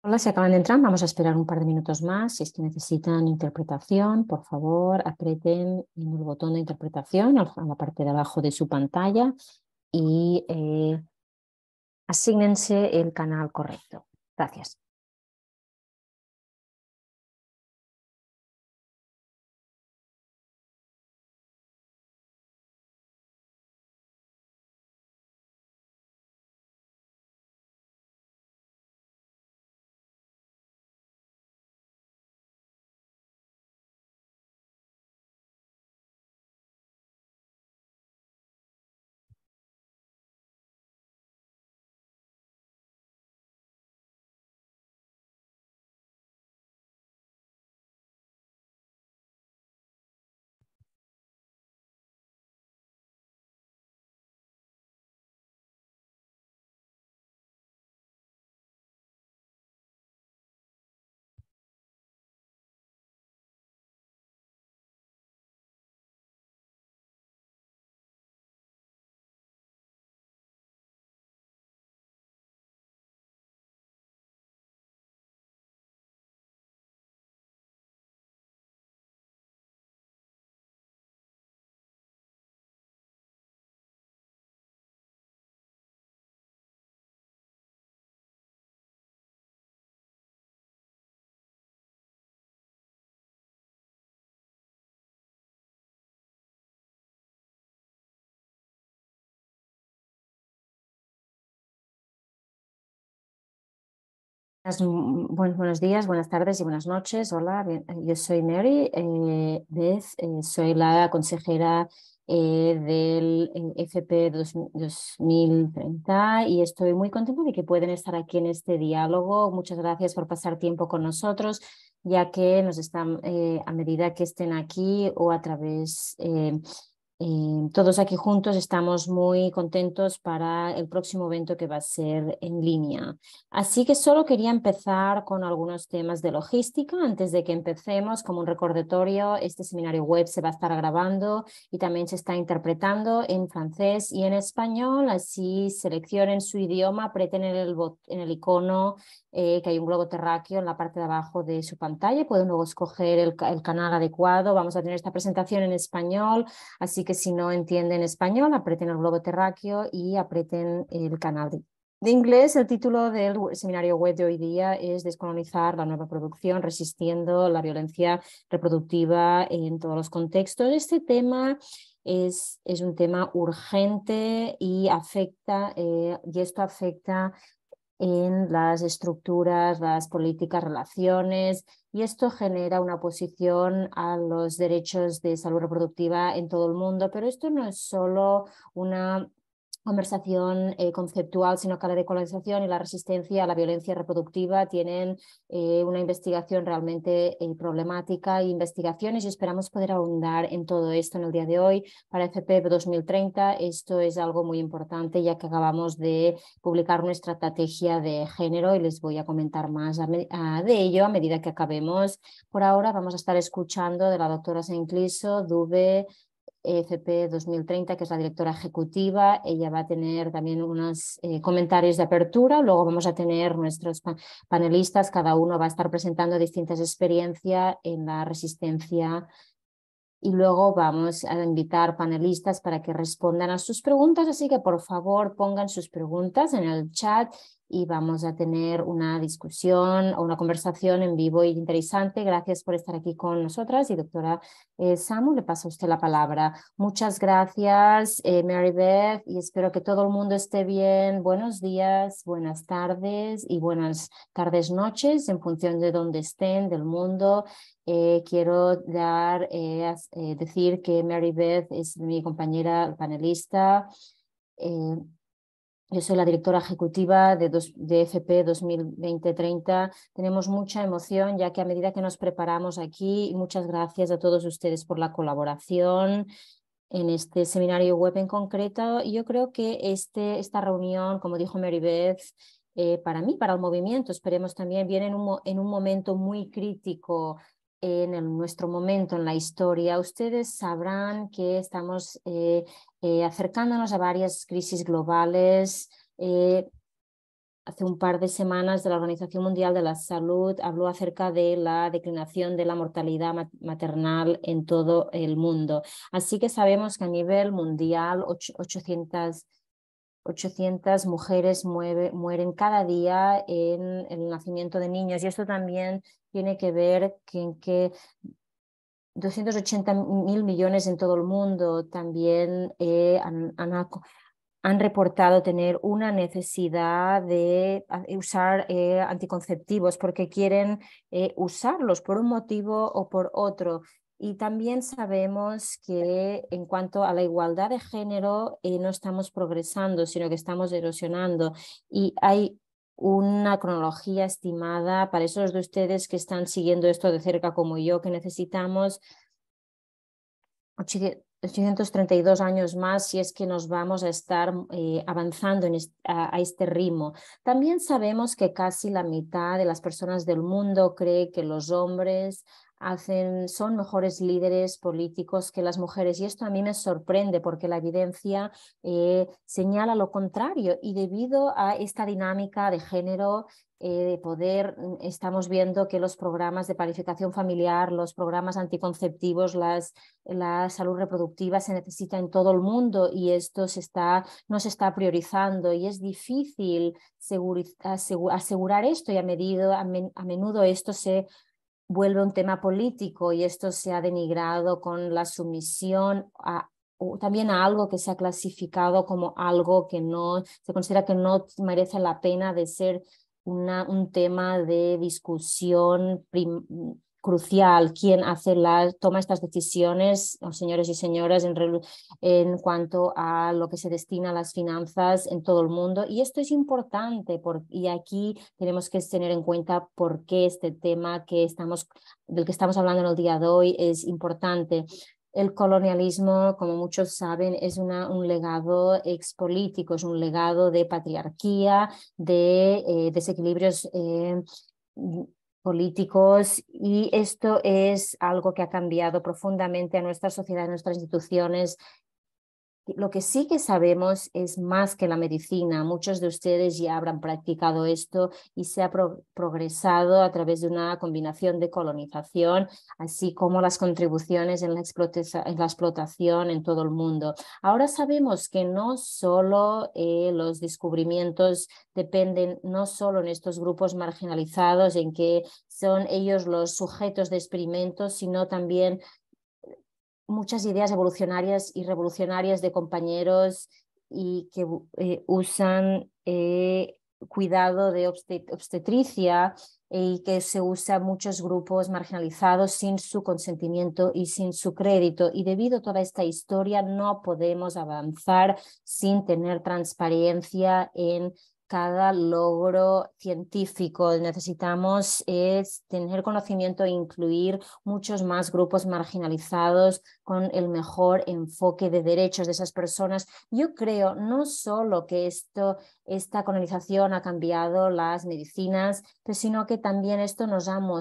Hola, se acaban de entrar, vamos a esperar un par de minutos más. Si es que necesitan interpretación, por favor, aprieten en el botón de interpretación a la parte de abajo de su pantalla y asígnense el canal correcto. Gracias. Buenos días, buenas tardes y buenas noches. Hola, yo soy Mary Beth, soy la consejera del FP 2030 y estoy muy contenta de que pueden estar aquí en este diálogo. Muchas gracias por pasar tiempo con nosotros, ya que nos están, a medida que estén aquí o a través todos aquí juntos estamos muy contentos para el próximo evento que va a ser en línea. Así que solo quería empezar con algunos temas de logística. Antes de que empecemos, como un recordatorio, este seminario web se va a estar grabando y también se está interpretando en francés y en español. Así seleccionen su idioma, aprieten en el icono que hay un globo terráqueo en la parte de abajo de su pantalla. Pueden luego escoger el canal adecuado. Vamos a tener esta presentación en español. Así que si no entienden español, aprieten el globo terráqueo y aprieten el canal de inglés. El título del seminario web de hoy día es Descolonizar la nueva producción, resistiendo la violencia reproductiva en todos los contextos. Este tema es un tema urgente y esto afecta en las estructuras, las políticas, relaciones, y esto genera una oposición a los derechos de salud reproductiva en todo el mundo. Pero esto no es solo una conversación conceptual, sino que la decolonización y la resistencia a la violencia reproductiva tienen una investigación realmente problemática e investigaciones, y esperamos poder ahondar en todo esto en el día de hoy. Para FP 2030 esto es algo muy importante, ya que acabamos de publicar nuestra estrategia de género y les voy a comentar más de ello a medida que acabemos. Por ahora vamos a estar escuchando de la doctora Saint-Cliso Dube, FP 2030, que es la directora ejecutiva. Ella va a tener también unos comentarios de apertura. Luego vamos a tener nuestros panelistas, cada uno va a estar presentando distintas experiencias en la resistencia, y luego vamos a invitar panelistas para que respondan a sus preguntas. Así que por favor pongan sus preguntas en el chat y vamos a tener una discusión o una conversación en vivo y interesante. Gracias por estar aquí con nosotras. Y doctora Samu, le paso a usted la palabra. Muchas gracias, Mary Beth, y espero que todo el mundo esté bien. Buenos días, buenas tardes y buenas tardes, noches, en función de dónde estén del mundo. Quiero decir que Mary Beth es mi compañera panelista. Eh, yo soy la directora ejecutiva de FP 2020-30. Tenemos mucha emoción, ya que a medida que nos preparamos aquí, y muchas gracias a todos ustedes por la colaboración en este seminario web en concreto. Yo creo que esta reunión, como dijo Mary Beth, para mí, para el movimiento, esperemos también, viene en un momento muy crítico nuestro momento en la historia. Ustedes sabrán que estamos acercándonos a varias crisis globales. hace un par de semanas de la Organización Mundial de la Salud habló acerca de la declinación de la mortalidad maternal en todo el mundo. Así que sabemos que a nivel mundial 800 mujeres mueren cada día en el nacimiento de niños, y esto también tiene que ver que 280.000 millones en todo el mundo también han reportado tener una necesidad de usar anticonceptivos porque quieren usarlos por un motivo o por otro. Y también sabemos que en cuanto a la igualdad de género no estamos progresando, sino que estamos erosionando. Y hay una cronología estimada para esos de ustedes que están siguiendo esto de cerca como yo, que necesitamos 832 años más si es que nos vamos a estar avanzando a este ritmo. También sabemos que casi la mitad de las personas del mundo cree que los hombres son mejores líderes políticos que las mujeres, y esto a mí me sorprende porque la evidencia señala lo contrario, y debido a esta dinámica de género de poder, estamos viendo que los programas de planificación familiar, los programas anticonceptivos, la salud reproductiva se necesita en todo el mundo, y esto no se está priorizando, y es difícil asegurar esto, y a menudo esto se vuelve un tema político, y esto se ha denigrado con la sumisión o también a algo que se ha clasificado como algo que no se considera que no merece la pena de ser un tema de discusión crucial. ¿Quién toma estas decisiones, señores y señoras, en cuanto a lo que se destina a las finanzas en todo el mundo? Y esto es importante, y aquí tenemos que tener en cuenta por qué este tema del que estamos hablando en el día de hoy es importante. El colonialismo, como muchos saben, es un legado expolítico, es un legado de patriarquía, de desequilibrios políticos, y esto es algo que ha cambiado profundamente a nuestra sociedad, a nuestras instituciones. Lo que sí que sabemos es más que la medicina. Muchos de ustedes ya habrán practicado esto, y se ha progresado a través de una combinación de colonización, así como las contribuciones en la explotación en todo el mundo. Ahora sabemos que no solo los descubrimientos dependen no solo en estos grupos marginalizados, en que son ellos los sujetos de experimentos, sino también muchas ideas evolucionarias y revolucionarias de compañeros y que usan cuidado de obstetricia, y que se usa en muchos grupos marginalizados sin su consentimiento y sin su crédito. Y debido a toda esta historia no podemos avanzar sin tener transparencia en cada logro científico. Necesitamos tener conocimiento e incluir muchos más grupos marginalizados con el mejor enfoque de derechos de esas personas. Yo creo no solo que esta colonización ha cambiado las medicinas, sino que también esto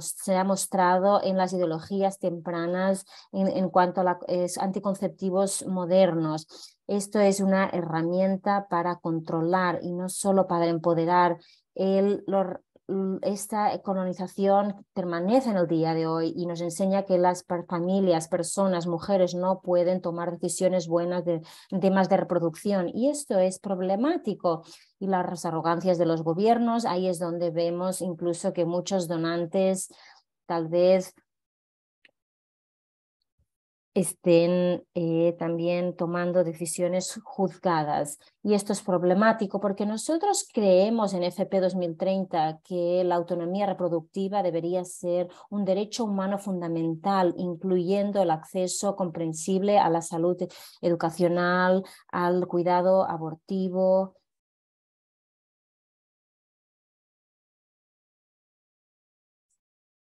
se ha mostrado en las ideologías tempranas en cuanto a anticonceptivos modernos. Esto es una herramienta para controlar y no solo para empoderar. Esta colonización permanece en el día de hoy y nos enseña que las familias, personas, mujeres no pueden tomar decisiones buenas de temas de reproducción, y esto es problemático. Y las arrogancias de los gobiernos, ahí es donde vemos incluso que muchos donantes tal vez estén también tomando decisiones juzgadas. Y esto es problemático porque nosotros creemos en FP 2030 que la autonomía reproductiva debería ser un derecho humano fundamental, incluyendo el acceso comprensible a la salud educacional, al cuidado abortivo.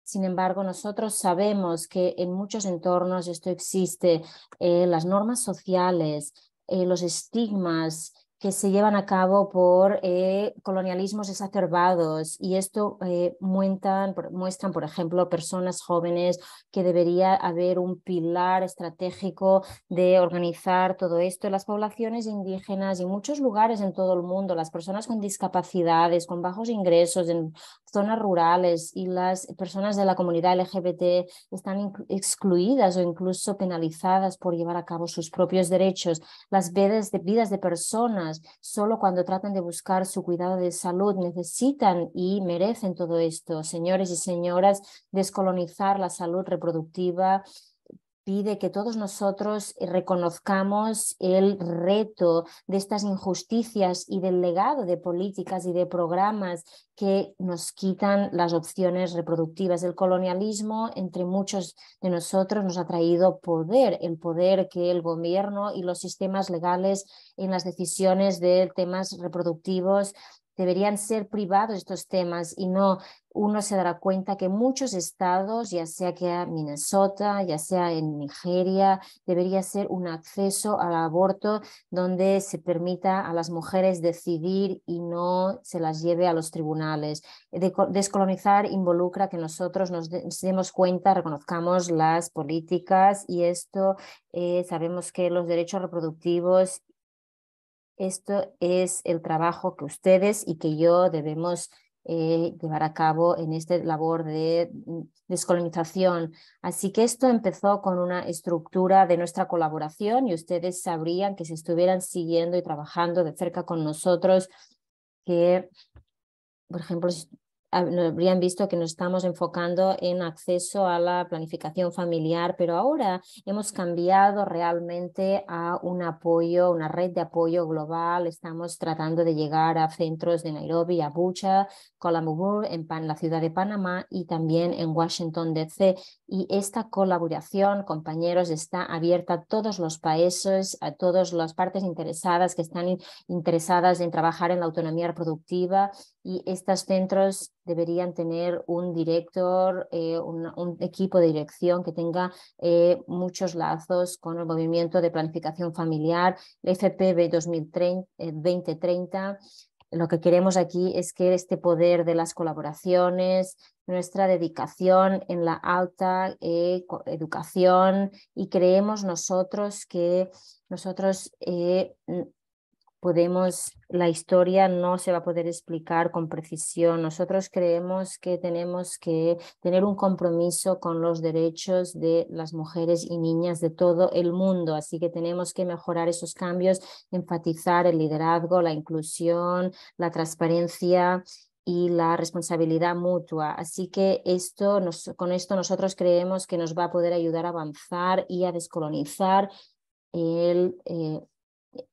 Sin embargo, nosotros sabemos que en muchos entornos esto existe, las normas sociales, los estigmas que se llevan a cabo por colonialismos exacerbados, y esto muestran, por ejemplo, personas jóvenes, que debería haber un pilar estratégico de organizar todo esto. Las poblaciones indígenas y muchos lugares en todo el mundo, las personas con discapacidades, con bajos ingresos en zonas rurales, y las personas de la comunidad LGBT están excluidas o incluso penalizadas por llevar a cabo sus propios derechos. Las vidas de personas, solo cuando tratan de buscar su cuidado de salud, necesitan y merecen todo esto. Señores y señoras, descolonizar la salud reproductiva pide que todos nosotros reconozcamos el reto de estas injusticias y del legado de políticas y de programas que nos quitan las opciones reproductivas. El colonialismo, entre muchos de nosotros, nos ha traído poder, el poder que el gobierno y los sistemas legales en las decisiones de temas reproductivos deberían ser privados estos temas, y no, uno se dará cuenta que muchos estados, ya sea que en Minnesota, ya sea en Nigeria, debería ser un acceso al aborto donde se permita a las mujeres decidir y no se las lleve a los tribunales. Descolonizar involucra que nosotros nos demos cuenta, reconozcamos las políticas, y esto sabemos que los derechos reproductivos, esto es el trabajo que ustedes y que yo debemos llevar a cabo en esta labor de descolonización. Así que esto empezó con una estructura de nuestra colaboración, y ustedes sabrían, que si estuvieran siguiendo y trabajando de cerca con nosotros, que, por ejemplo, habrían visto que nos estamos enfocando en acceso a la planificación familiar, pero ahora hemos cambiado realmente a un apoyo, una red de apoyo global. Estamos tratando de llegar a centros de Nairobi, Abuja, Kuala Lumpur, en la ciudad de Panamá, y también en Washington, D.C. Y esta colaboración, compañeros, está abierta a todos los países, a todas las partes interesadas que están interesadas en trabajar en la autonomía reproductiva, y estos centros deberían tener un director, un equipo de dirección que tenga muchos lazos con el movimiento de planificación familiar, el FPV 2030. Lo que queremos aquí es que este poder de las colaboraciones, nuestra dedicación en la alta educación, y creemos nosotros que nosotros la historia no se va a poder explicar con precisión. Nosotros creemos que tenemos que tener un compromiso con los derechos de las mujeres y niñas de todo el mundo, así que tenemos que mejorar esos cambios, enfatizar el liderazgo, la inclusión, la transparencia y la responsabilidad mutua. Así que con esto nosotros creemos que nos va a poder ayudar a avanzar y a descolonizar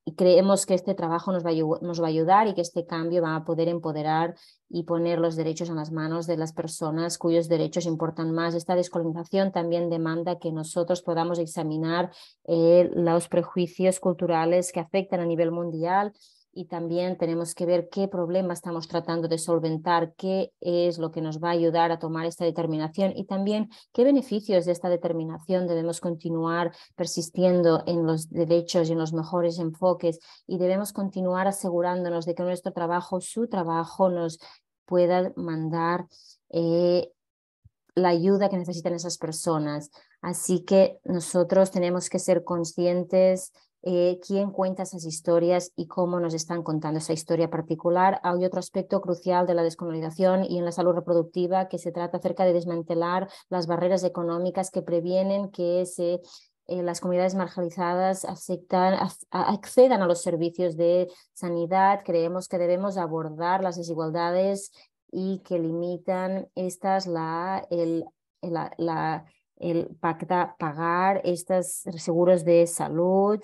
y creemos que este trabajo nos va a ayudar, y que este cambio va a poder empoderar y poner los derechos en las manos de las personas cuyos derechos importan más. Esta descolonización también demanda que nosotros podamos examinar los prejuicios culturales que afectan a nivel mundial, y también tenemos que ver qué problema estamos tratando de solventar, qué es lo que nos va a ayudar a tomar esta determinación, y también qué beneficios de esta determinación debemos continuar persistiendo en los derechos y en los mejores enfoques, y debemos continuar asegurándonos de que nuestro trabajo, su trabajo, nos pueda mandar la ayuda que necesitan esas personas. Así que nosotros tenemos que ser conscientes quién cuenta esas historias y cómo nos están contando esa historia particular. Hay otro aspecto crucial de la descolonización y en la salud reproductiva, que se trata acerca de desmantelar las barreras económicas que previenen que las comunidades marginalizadas accedan a los servicios de sanidad. Creemos que debemos abordar las desigualdades y que limitan el pagar estos seguros de salud.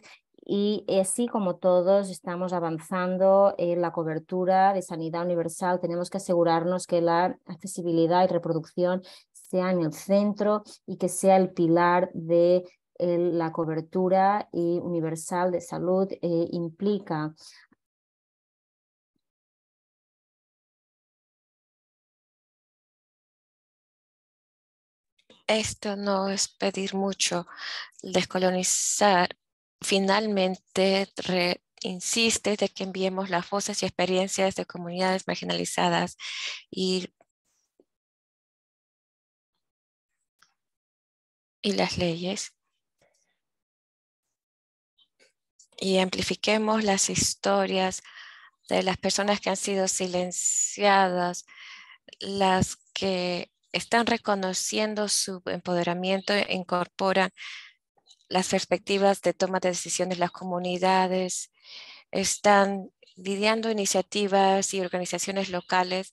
Y así como todos estamos avanzando en la cobertura de sanidad universal, tenemos que asegurarnos que la accesibilidad y reproducción sea en el centro, y que sea el pilar de la cobertura universal de salud. Implica Esto no es pedir mucho. Descolonizar finalmente insiste de que enviemos las voces y experiencias de comunidades marginalizadas y las leyes, y amplifiquemos las historias de las personas que han sido silenciadas, las que están reconociendo su empoderamiento e incorporan las perspectivas de toma de decisiones. Las comunidades están lidiando iniciativas y organizaciones locales,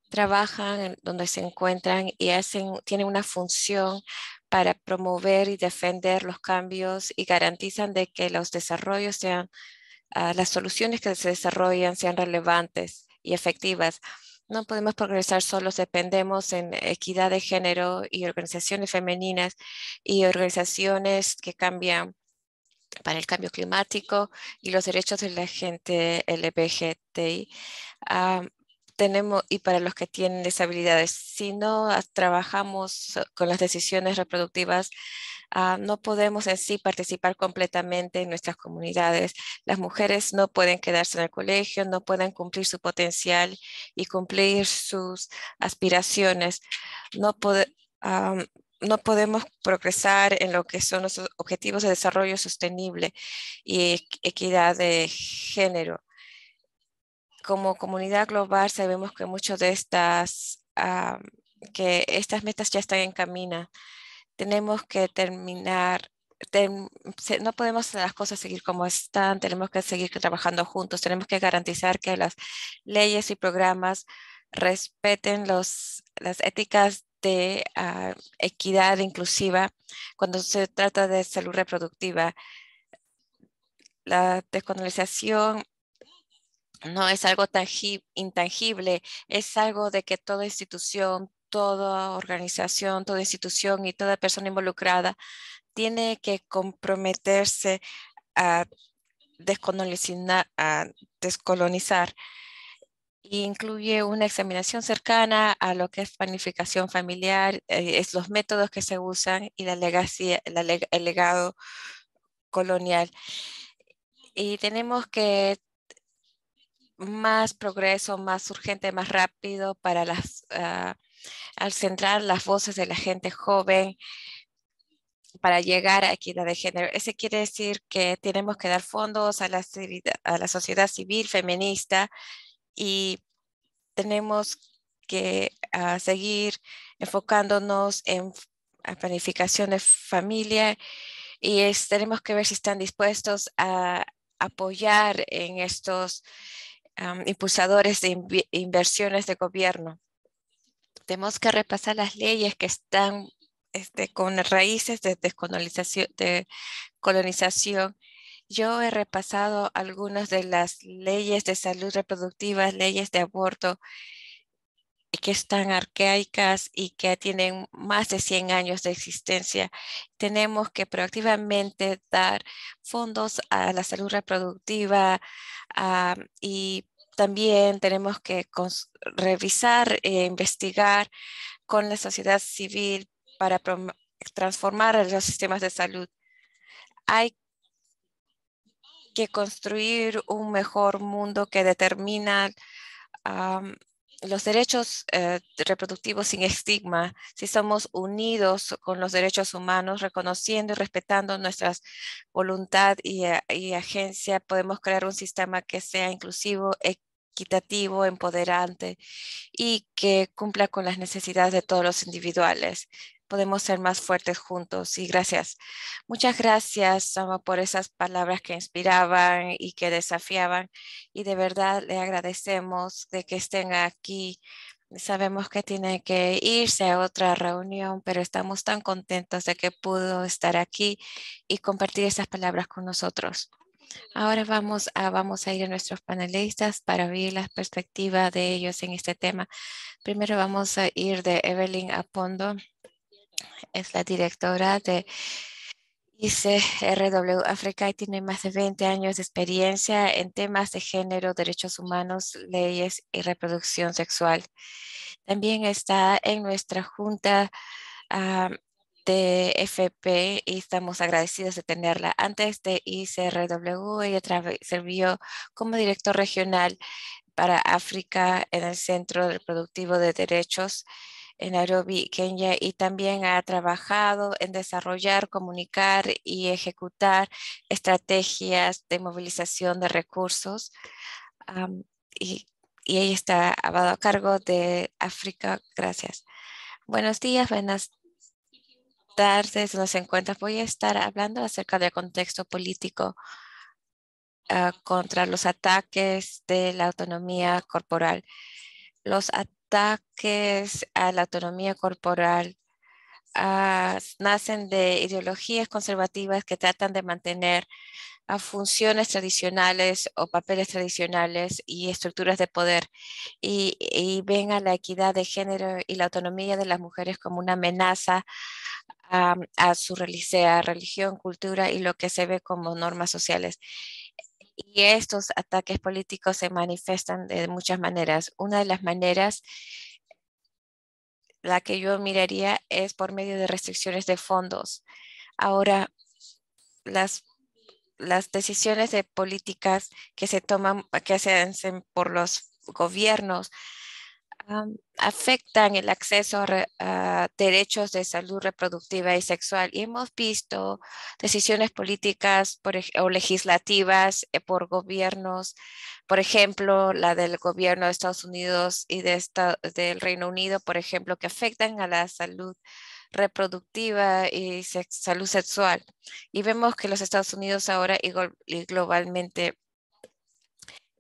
trabajan en donde se encuentran y tienen una función para promover y defender los cambios y garantizan de que los desarrollos sean, las soluciones que se desarrollan sean relevantes y efectivas. No podemos progresar solos, dependemos en equidad de género y organizaciones femeninas y organizaciones que cambian para el cambio climático y los derechos de la gente LGBTI. Ah, y para los que tienen disabilidades, si no trabajamos con las decisiones reproductivas, no podemos en sí participar completamente en nuestras comunidades. Las mujeres no pueden quedarse en el colegio, no pueden cumplir su potencial y cumplir sus aspiraciones. No pode- am, no podemos progresar en lo que son los objetivos de desarrollo sostenible y equidad de género. Como comunidad global sabemos que muchas de que estas metas ya están en camino. Tenemos que terminar, no podemos hacer las cosas seguir como están, tenemos que seguir trabajando juntos, tenemos que garantizar que las leyes y programas respeten las éticas de equidad inclusiva cuando se trata de salud reproductiva. La descolonización no es algo intangible, es algo de que toda institución, toda organización, toda institución y toda persona involucrada tiene que comprometerse a a descolonizar. Y incluye una examinación cercana a lo que es planificación familiar, es los métodos que se usan y el legado colonial. Y tenemos que más progreso, más urgente, más rápido al centrar las voces de la gente joven para llegar a equidad de género. Ese quiere decir que tenemos que dar fondos a a la sociedad civil feminista y tenemos que seguir enfocándonos en planificación de familia y tenemos que ver si están dispuestos a apoyar en estos impulsadores de inversiones de gobierno. Tenemos que repasar las leyes que están con raíces de colonización. Yo he repasado algunas de las leyes de salud reproductiva, leyes de aborto, que están arcaicas y que tienen más de 100 años de existencia. Tenemos que proactivamente dar fondos a la salud reproductiva y también tenemos que revisar e investigar con la sociedad civil para transformar los sistemas de salud. Hay que construir un mejor mundo que determina los derechos reproductivos sin estigma, si somos unidos con los derechos humanos, reconociendo y respetando nuestra voluntad y agencia, podemos crear un sistema que sea inclusivo, equitativo, empoderante y que cumpla con las necesidades de todos los individuales. Podemos ser más fuertes juntos y gracias. Muchas gracias, Sama, por esas palabras que inspiraban y que desafiaban y de verdad le agradecemos de que estén aquí. Sabemos que tiene que irse a otra reunión, pero estamos tan contentos de que pudo estar aquí y compartir esas palabras con nosotros. Ahora vamos a ir a nuestros panelistas para oír la perspectiva de ellos en este tema. Primero vamos a ir de Evelyn Apondo, es la directora de ICRW África y tiene más de 20 años de experiencia en temas de género, derechos humanos, leyes y reproducción sexual. También está en nuestra junta de FP y estamos agradecidos de tenerla. Antes de ICRW, ella sirvió como director regional para África en el Centro Reproductivo de Derechos en Nairobi, Kenia, y también ha trabajado en desarrollar, comunicar y ejecutar estrategias de movilización de recursos. am, y, y ella está a cargo de África. Gracias. Buenos días, buenas tardes, nos encuentras. Voy a estar hablando acerca del contexto político contra los ataques de la autonomía corporal. Los ataques a la autonomía corporal nacen de ideologías conservativas que tratan de mantener a funciones tradicionales o papeles tradicionales y estructuras de poder y ven a la equidad de género y la autonomía de las mujeres como una amenaza a su sea religión, cultura y lo que se ve como normas sociales. Y estos ataques políticos se manifiestan de muchas maneras. Una de las maneras, la que yo miraría, es por medio de restricciones de fondos. Ahora, las, las decisiones de políticas que se toman, que se hacen por los gobiernos, afectan el acceso a derechos de salud reproductiva y sexual. Y hemos visto decisiones políticas o legislativas por gobiernos, por ejemplo, la del gobierno de Estados Unidos y del Reino Unido, por ejemplo, que afectan a la salud reproductiva y salud sexual. Y vemos que los Estados Unidos ahora y globalmente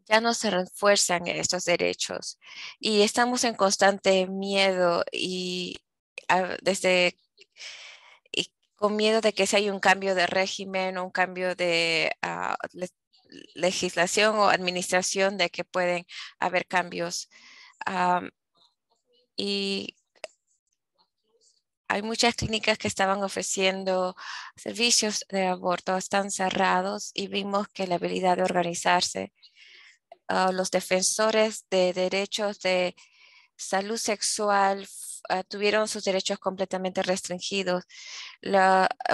ya no se refuerzan estos derechos y estamos en constante miedo y desde con miedo de que si hay un cambio de régimen o un cambio de legislación o administración de que pueden haber cambios. Am, y hay muchas clínicas que estaban ofreciendo servicios de aborto, están cerrados y vimos que la habilidad de organizarse, los defensores de derechos de salud sexual tuvieron sus derechos completamente restringidos.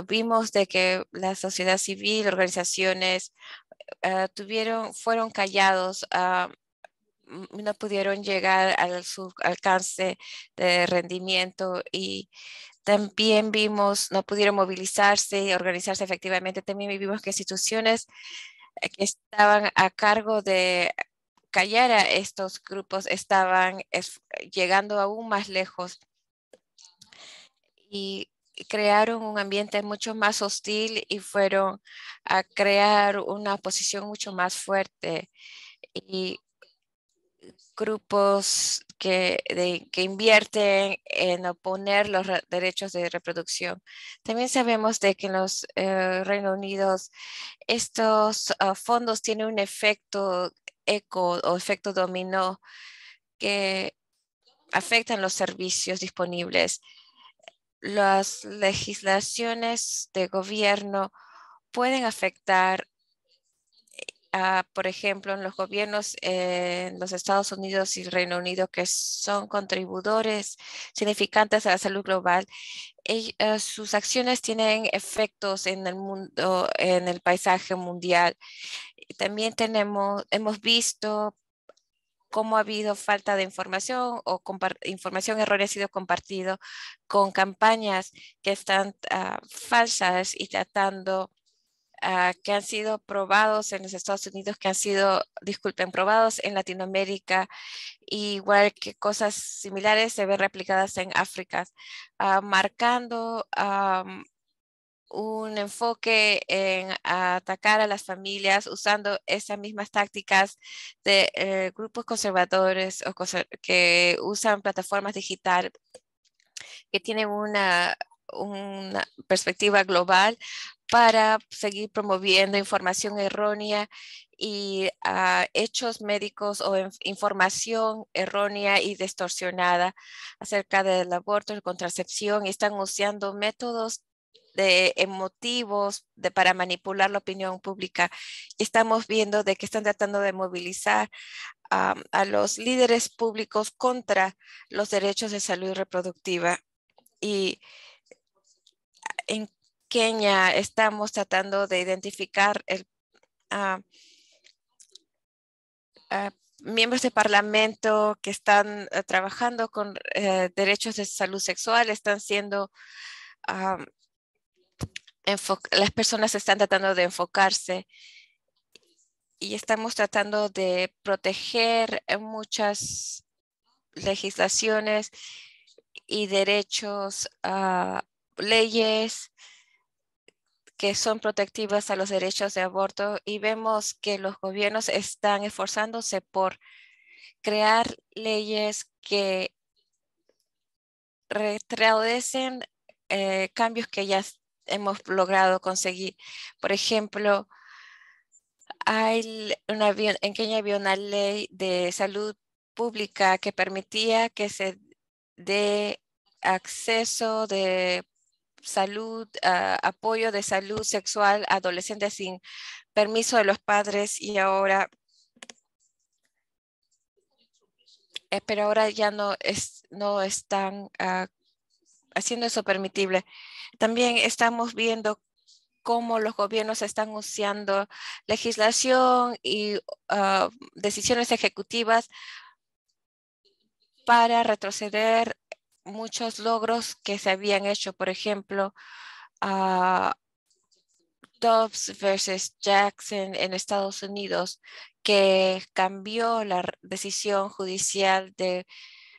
Vimos de que la sociedad civil, organizaciones, fueron callados, no pudieron llegar su alcance de rendimiento y también vimos, no pudieron movilizarse y organizarse efectivamente. También vimos que instituciones que estaban a cargo de callar a estos grupos estaban llegando aún más lejos y crearon un ambiente mucho más hostil y fueron a crear una posición mucho más fuerte y grupos que invierten en oponer los derechos de reproducción. También sabemos de que en los Reino Unidos estos fondos tienen un efecto eco o efecto dominó que afectan los servicios disponibles. Las legislaciones de gobierno pueden afectar, por ejemplo, en los gobiernos en los Estados Unidos y Reino Unido, que son contribuidores significantes a la salud global. Sus acciones tienen efectos en el mundo, en el paisaje mundial. Y también hemos visto cómo ha habido falta de información o información errónea ha sido compartido con campañas que están falsas y tratando que han sido probados en los Estados Unidos, que han sido, disculpen, probados en Latinoamérica, igual que cosas similares se ven replicadas en África, marcando un enfoque en atacar a las familias usando esas mismas tácticas de grupos conservadores o que usan plataformas digitales que tienen una perspectiva global para seguir promoviendo información errónea y hechos médicos o información errónea y distorsionada acerca del aborto y contracepción y están usando métodos de emotivos para manipular la opinión pública. Estamos viendo de que están tratando de movilizar a los líderes públicos contra los derechos de salud reproductiva y En Kenia estamos tratando de identificar miembros de parlamento que están trabajando con derechos de salud sexual, están siendo, las personas están tratando de enfocarse y estamos tratando de proteger muchas legislaciones y derechos, leyes que son protectivas a los derechos de aborto, y vemos que los gobiernos están esforzándose por crear leyes que retroceden cambios que ya hemos logrado conseguir. Por ejemplo, en Kenia había una ley de salud pública que permitía que se dé acceso de salud, apoyo de salud sexual a adolescentes sin permiso de los padres, y ahora, pero ahora ya no están haciendo eso permitible. También estamos viendo cómo los gobiernos están usando legislación y decisiones ejecutivas para retroceder muchos logros que se habían hecho. Por ejemplo, Dobbs versus Jackson en Estados Unidos, que cambió la decisión judicial de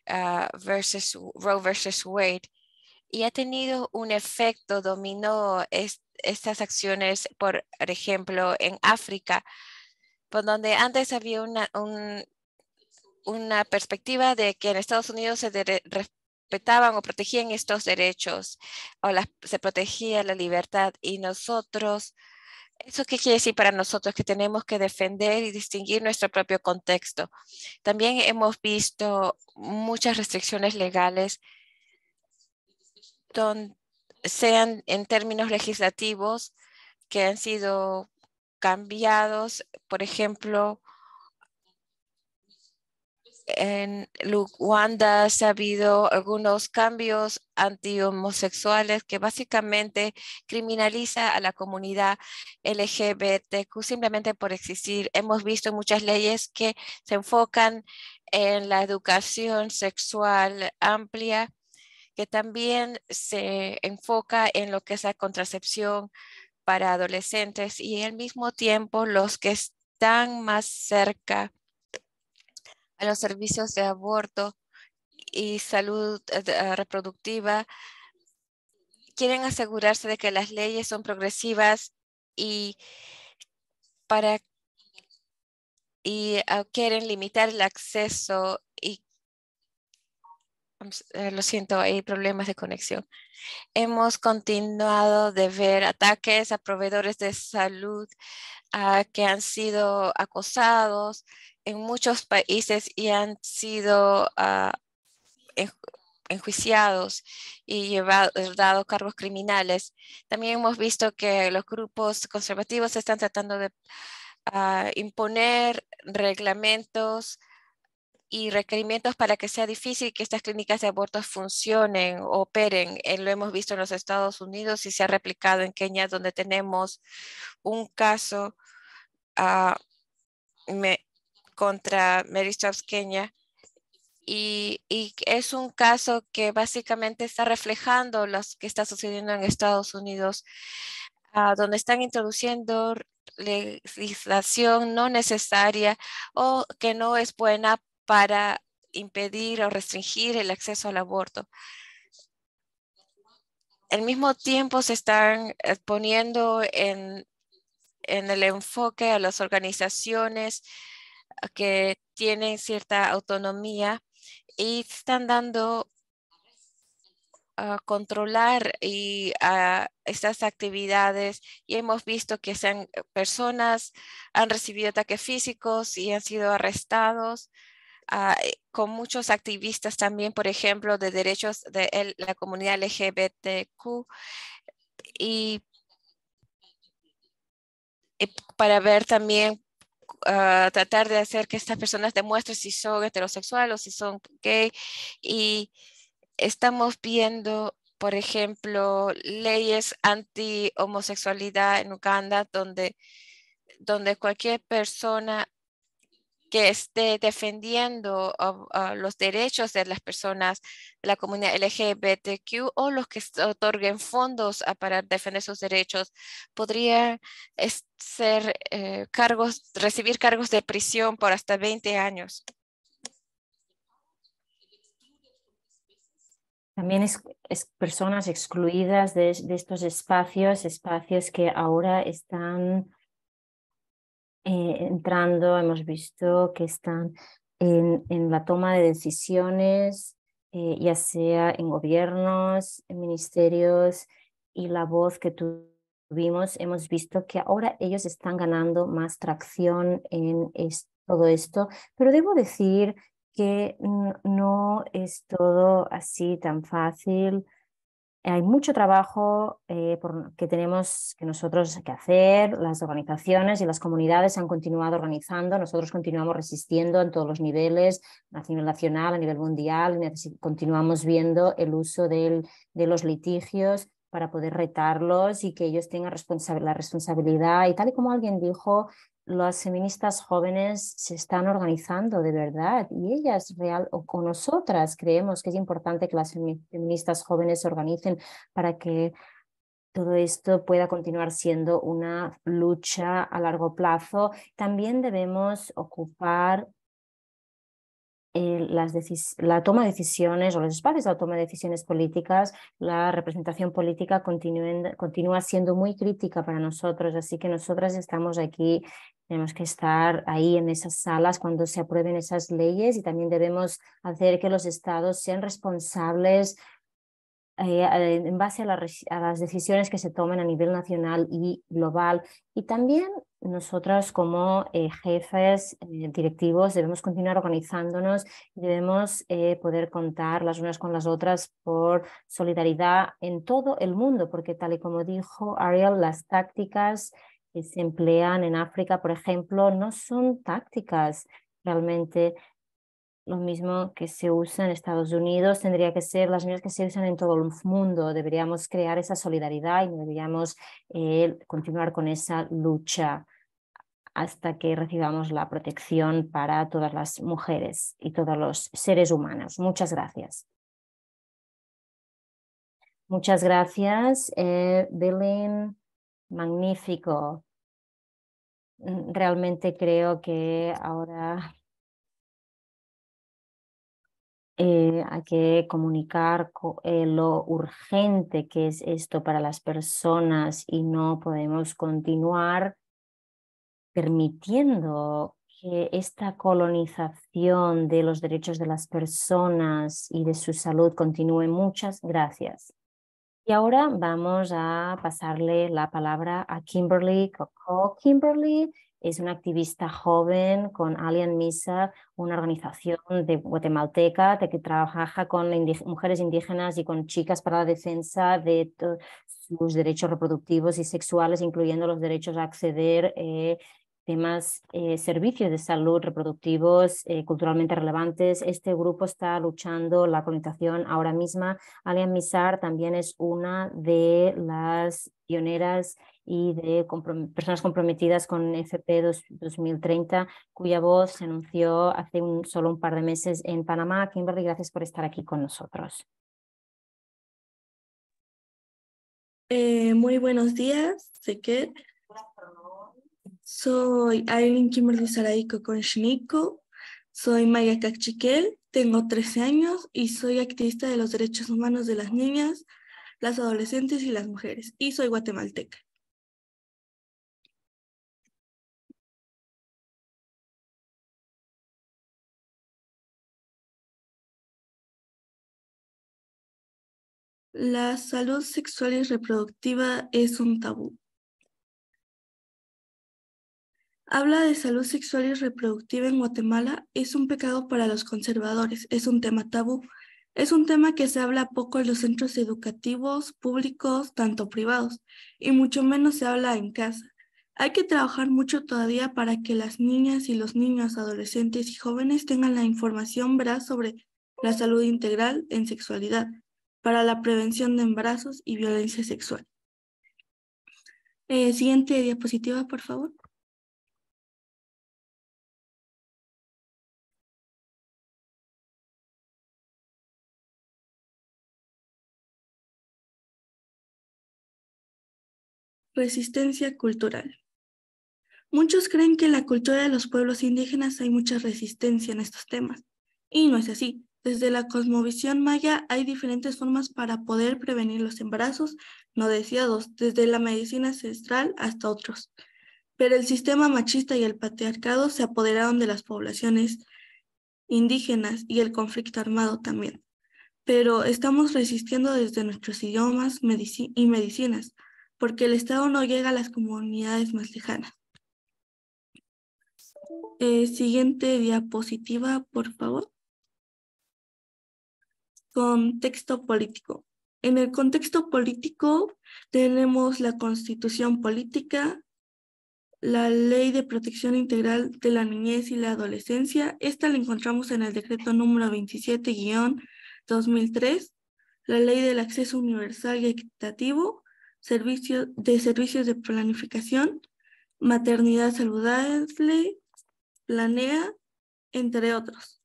Roe versus Wade, y ha tenido un efecto dominó estas acciones, por ejemplo, en África, por donde antes había una perspectiva de que en Estados Unidos se respetaban o protegían estos derechos, o se protegía la libertad, y nosotros, ¿eso qué quiere decir para nosotros? Que tenemos que defender y distinguir nuestro propio contexto. También hemos visto muchas restricciones legales, sean en términos legislativos, que han sido cambiados. Por ejemplo, en Uganda se ha habido algunos cambios anti-homosexuales que básicamente criminaliza a la comunidad LGBTQ simplemente por existir. Hemos visto muchas leyes que se enfocan en la educación sexual amplia, que también se enfoca en lo que es la contracepción para adolescentes, y al mismo tiempo los que están más cerca a los servicios de aborto y salud reproductiva quieren asegurarse de que las leyes son progresivas y para quieren limitar el acceso y lo siento, hay problemas de conexión. Hemos continuado de ver ataques a proveedores de salud que han sido acosados en muchos países y han sido enjuiciados y dado cargos criminales. También hemos visto que los grupos conservativos están tratando de imponer reglamentos y requerimientos para que sea difícil que estas clínicas de abortos funcionen, operen. Lo hemos visto en los Estados Unidos y se ha replicado en Kenia, donde tenemos un caso contra Mary Stopes Kenya, y es un caso que básicamente está reflejando lo que está sucediendo en Estados Unidos, donde están introduciendo legislación no necesaria o que no es buena para impedir o restringir el acceso al aborto. Al mismo tiempo se están poniendo en el enfoque a las organizaciones que tienen cierta autonomía y están dando a controlar y estas actividades, y hemos visto que personas han recibido ataques físicos y han sido arrestados, con muchos activistas también, por ejemplo, de derechos de la comunidad LGBTQ, y para ver también, tratar de hacer que estas personas demuestren si son heterosexuales o si son gay, y estamos viendo por ejemplo, leyes anti-homosexualidad en Uganda, donde cualquier persona que esté defendiendo los derechos de las personas de la comunidad LGBTQ o los que otorguen fondos para defender sus derechos, podría recibir cargos de prisión por hasta 20 años. También es personas excluidas de estos espacios que ahora están entrando, hemos visto que están en la toma de decisiones, ya sea en gobiernos, en ministerios, y la voz que tuvimos, hemos visto que ahora ellos están ganando más tracción en todo esto, pero debo decir que no es todo así tan fácil. Hay mucho trabajo que tenemos que nosotros que hacer. Las organizaciones y las comunidades han continuado organizando. Nosotros continuamos resistiendo en todos los niveles, a nivel nacional, a nivel mundial. Continuamos viendo el uso de los litigios para poder retarlos y que ellos tengan la responsabilidad. Y tal y como alguien dijo, las feministas jóvenes se están organizando de verdad y ellas o nosotras creemos que es importante que las feministas jóvenes se organicen para que todo esto pueda continuar siendo una lucha a largo plazo. También debemos ocupar la toma de decisiones o los espacios de la toma de decisiones políticas. La representación política continúa siendo muy crítica para nosotros, así que nosotras estamos aquí, tenemos que estar ahí en esas salas cuando se aprueben esas leyes, y también debemos hacer que los estados sean responsables en base a las decisiones que se tomen a nivel nacional y global. Y también nosotros como jefes directivos debemos continuar organizándonos y debemos poder contar las unas con las otras por solidaridad en todo el mundo, porque tal y como dijo Ariel, las tácticas que se emplean en África, por ejemplo, no son tácticas realmente. Lo mismo que se usa en Estados Unidos tendría que ser las mismas que se usan en todo el mundo. Deberíamos crear esa solidaridad y deberíamos continuar con esa lucha hasta que recibamos la protección para todas las mujeres y todos los seres humanos. Muchas gracias. Muchas gracias, Belén. Magnífico. Realmente creo que ahora hay que comunicar lo urgente que es esto para las personas, y no podemos continuar permitiendo que esta colonización de los derechos de las personas y de su salud continúe. Muchas gracias. Y ahora vamos a pasarle la palabra a Kimberly Coco. Kimberly es una activista joven con Allian Misa, una organización de guatemalteca que trabaja con mujeres indígenas y con chicas para la defensa de sus derechos reproductivos y sexuales, incluyendo los derechos a acceder temas, servicios de salud reproductivos culturalmente relevantes. Este grupo está luchando la colonización ahora misma. Allian Misar también es una de las pioneras y de personas comprometidas con FP 2030, cuya voz se anunció hace solo un par de meses en Panamá. Kimberly, gracias por estar aquí con nosotros. Muy buenos días, sé que soy Aileen Kimberly Sarai Kokonshinico, soy Maya Cachiquel, tengo 13 años y soy activista de los derechos humanos de las niñas, las adolescentes y las mujeres, y soy guatemalteca. La salud sexual y reproductiva es un tabú. Habla de salud sexual y reproductiva en Guatemala es un pecado para los conservadores, es un tema tabú. Es un tema que se habla poco en los centros educativos, públicos, tanto privados, y mucho menos se habla en casa. Hay que trabajar mucho todavía para que las niñas y los niños, adolescentes y jóvenes tengan la información veraz sobre la salud integral en sexualidad. para la prevención de embarazos y violencia sexual. Siguiente diapositiva, por favor. Resistencia cultural. Muchos creen que en la cultura de los pueblos indígenas hay mucha resistencia en estos temas, y no es así. Desde la cosmovisión maya hay diferentes formas para poder prevenir los embarazos no deseados, desde la medicina ancestral hasta otros. Pero el sistema machista y el patriarcado se apoderaron de las poblaciones indígenas y el conflicto armado también. Pero estamos resistiendo desde nuestros idiomas y medicinas, porque el Estado no llega a las comunidades más lejanas. Siguiente diapositiva, por favor. Contexto político. En el contexto político tenemos la Constitución Política, la Ley de Protección Integral de la Niñez y la Adolescencia. Esta la encontramos en el decreto número 27-2003, la Ley del Acceso Universal y Equitativo, servicios de planificación, maternidad saludable, planea, entre otros.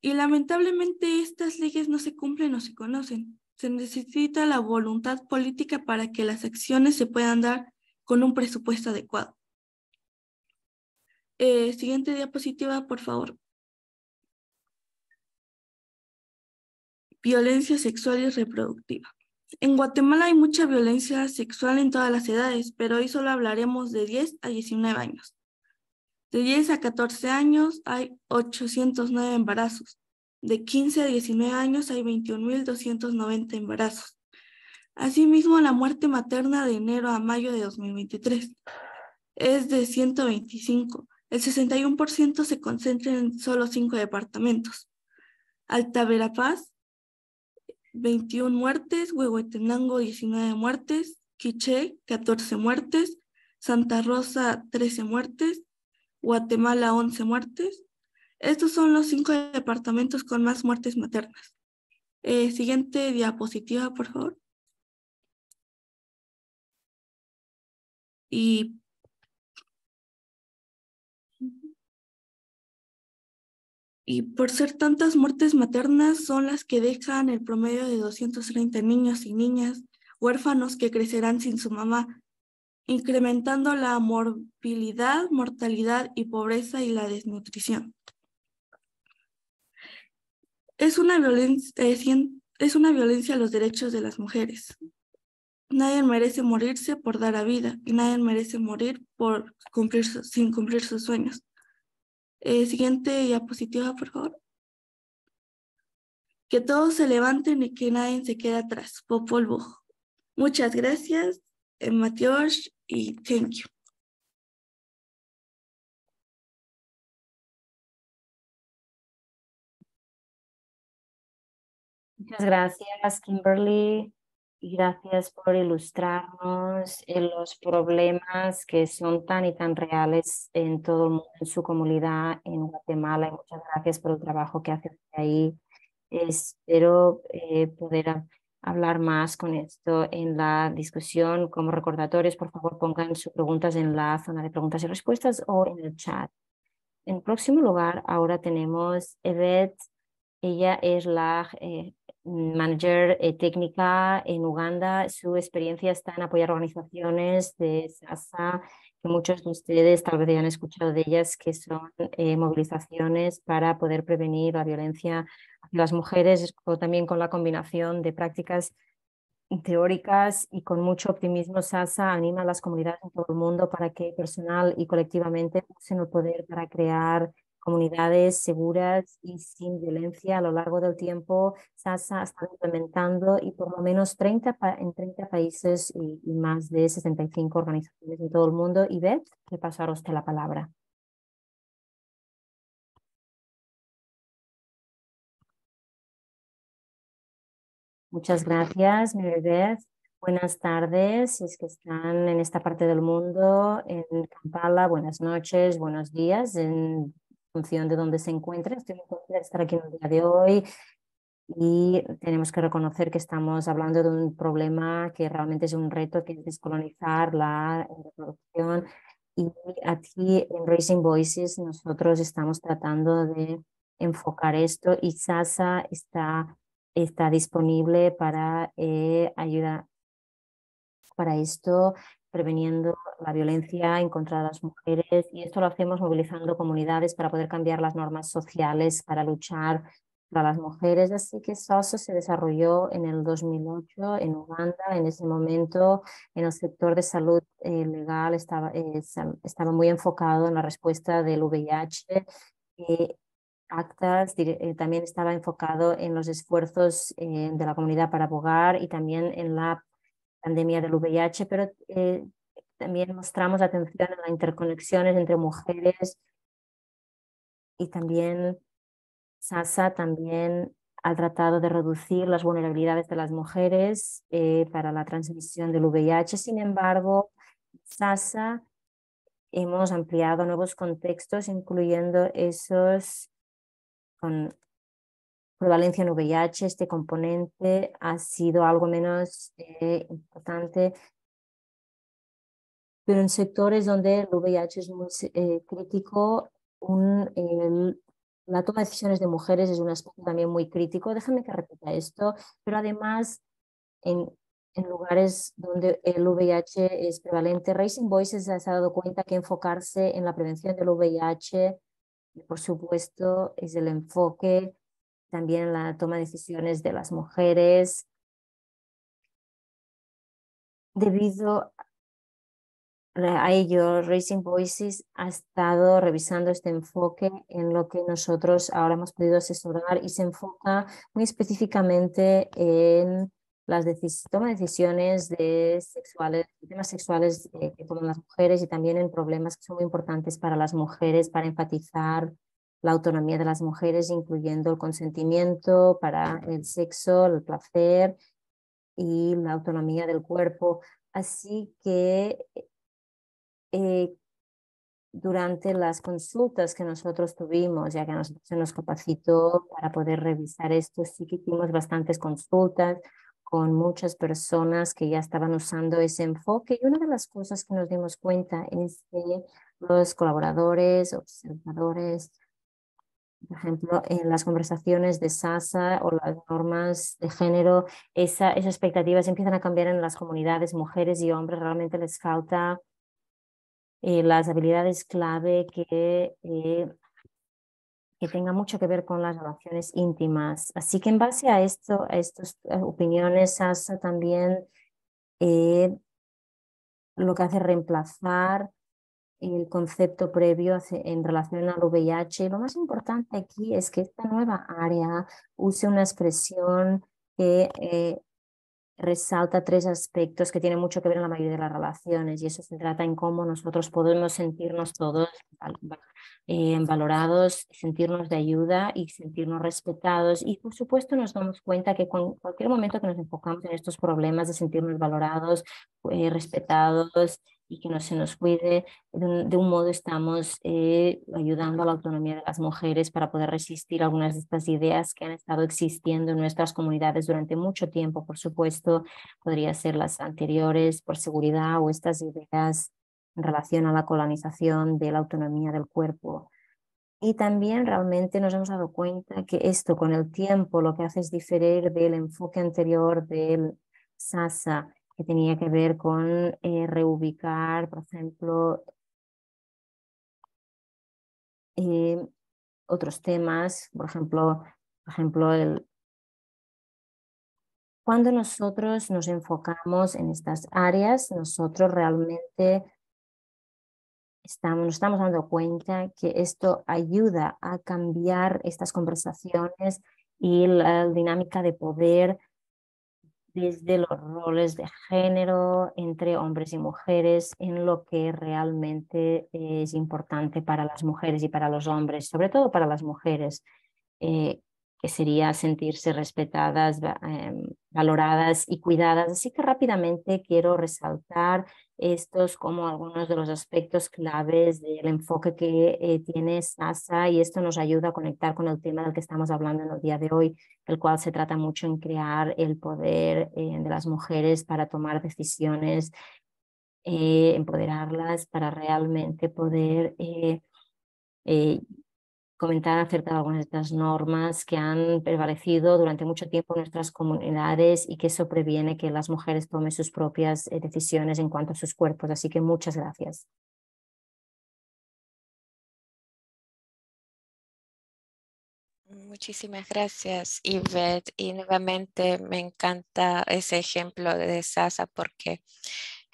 Y lamentablemente estas leyes no se cumplen o se conocen. Se necesita la voluntad política para que las acciones se puedan dar con un presupuesto adecuado. Siguiente diapositiva, por favor. Violencia sexual y reproductiva. En Guatemala hay mucha violencia sexual en todas las edades, pero hoy solo hablaremos de 10 a 19 años. De 10 a 14 años hay 809 embarazos. De 15 a 19 años hay 21.290 embarazos. Asimismo, la muerte materna de enero a mayo de 2023 es de 125. El 61% se concentra en solo 5 departamentos. Alta Verapaz, 21 muertes, Huehuetenango, 19 muertes, Quiché, 14 muertes, Santa Rosa, 13 muertes, Guatemala, 11 muertes. Estos son los 5 departamentos con más muertes maternas. Siguiente diapositiva, por favor. Y por ser tantas muertes maternas son las que dejan el promedio de 230 niños y niñas huérfanos que crecerán sin su mamá, incrementando la morbilidad, mortalidad y pobreza y la desnutrición. Es una violencia a los derechos de las mujeres. Nadie merece morirse por dar a vida y nadie merece morir sin cumplir sus sueños. Siguiente diapositiva, por favor. Que todos se levanten y que nadie se quede atrás. Popol Vuh. Muchas gracias, Matiosh, y thank you. Muchas gracias, Kimberly, y gracias por ilustrarnos en los problemas que son tan y tan reales en todo el mundo, en su comunidad, en Guatemala. Y muchas gracias por el trabajo que haces ahí. Espero poder hablar más con esto en la discusión. Como recordatorios, por favor, pongan sus preguntas en la zona de preguntas y respuestas o en el chat. En próximo lugar, ahora tenemos Yvette. Ella es la manager técnica en Uganda. Su experiencia está en apoyar organizaciones de SASA, que muchos de ustedes tal vez hayan escuchado de ellas, que son movilizaciones para poder prevenir la violencia hacia las mujeres, o también con la combinación de prácticas teóricas y con mucho optimismo. SASA anima a las comunidades en todo el mundo para que personal y colectivamente usen el poder para crear comunidades seguras y sin violencia. A lo largo del tiempo, SASA está implementando y por lo menos en 30 países y más de 65 organizaciones en todo el mundo. Y Beth, le paso a usted la palabra. Muchas gracias, Beth. Buenas tardes, si es que están en esta parte del mundo, en Kampala. Buenas noches, buenos días, en función de dónde se encuentren. Estoy muy contenta de estar aquí en el día de hoy. y tenemos que reconocer que estamos hablando de un problema que realmente es un reto, que es descolonizar la reproducción. Y aquí en Raising Voices nosotros estamos tratando de enfocar esto y SASA está disponible para ayudar para esto, preveniendo la violencia en contra de las mujeres, y esto lo hacemos movilizando comunidades para poder cambiar las normas sociales para luchar para las mujeres. Así que SASA se desarrolló en el 2008 en Uganda. En ese momento en el sector de salud legal estaba muy enfocado en la respuesta del VIH. Actas también estaba enfocado en los esfuerzos de la comunidad para abogar y también en la pandemia del VIH, pero también mostramos atención a las interconexiones entre mujeres, y también SASA también ha tratado de reducir las vulnerabilidades de las mujeres para la transmisión del VIH. Sin embargo, SASA hemos ampliado nuevos contextos, incluyendo esos con prevalencia en VIH. Este componente ha sido algo menos importante, pero en sectores donde el VIH es muy crítico, la toma de decisiones de mujeres es un aspecto también muy crítico. Déjame que repita esto, pero además en lugares donde el VIH es prevalente, Raising Voices se ha dado cuenta que enfocarse en la prevención del VIH, por supuesto, es el enfoque también en la toma de decisiones de las mujeres, debido a ello. Raising Voices ha estado revisando este enfoque en lo que nosotros ahora hemos podido asesorar, y se enfoca muy específicamente en las toma de decisiones temas sexuales que toman las mujeres, y también en problemas que son muy importantes para las mujeres, para enfatizar la autonomía de las mujeres, incluyendo el consentimiento para el sexo, el placer y la autonomía del cuerpo. Así que durante las consultas que nosotros tuvimos, ya que a nosotros se nos capacitó para poder revisar esto, sí que hicimos bastantes consultas con muchas personas que ya estaban usando ese enfoque, y una de las cosas que nos dimos cuenta es que los colaboradores, observadores, por ejemplo, en las conversaciones de SASA o las normas de género, esas expectativas empiezan a cambiar en las comunidades, mujeres y hombres. Realmente les falta las habilidades clave que tengan mucho que ver con las relaciones íntimas. Así que en base a esto, a estas opiniones, SASA también lo que hace es reemplazar el concepto previo en relación al VIH. Lo más importante aquí es que esta nueva área use una expresión que resalta tres aspectos que tienen mucho que ver en la mayoría de las relaciones, y eso se trata en cómo nosotros podemos sentirnos todos valorados, sentirnos de ayuda y sentirnos respetados. Y por supuesto nos damos cuenta que con cualquier momento que nos enfocamos en estos problemas de sentirnos valorados, respetados, y que no se nos cuide, de un modo estamos ayudando a la autonomía de las mujeres para poder resistir algunas de estas ideas que han estado existiendo en nuestras comunidades durante mucho tiempo. Por supuesto, podría ser las anteriores por seguridad, o estas ideas en relación a la colonización de la autonomía del cuerpo. Y también realmente nos hemos dado cuenta que esto con el tiempo lo que hace es diferir del enfoque anterior del SASA, que tenía que ver con reubicar, por ejemplo, otros temas, por ejemplo cuando nosotros nos enfocamos en estas áreas, nosotros realmente nos estamos dando cuenta que esto ayuda a cambiar estas conversaciones y la dinámica de poder desde los roles de género entre hombres y mujeres, en lo que realmente es importante para las mujeres y para los hombres, sobre todo para las mujeres, que que sería sentirse respetadas, valoradas y cuidadas. Así que rápidamente quiero resaltar estos como algunos de los aspectos claves del enfoque que tiene SASA, y esto nos ayuda a conectar con el tema del que estamos hablando en el día de hoy, el cual se trata mucho en crear el poder de las mujeres para tomar decisiones, empoderarlas para realmente poder eh, comentar acerca de algunas de estas normas que han prevalecido durante mucho tiempo en nuestras comunidades y que eso previene que las mujeres tomen sus propias decisiones en cuanto a sus cuerpos. Así que muchas gracias. Muchísimas gracias, Yvette. Y nuevamente me encanta ese ejemplo de Sasa porque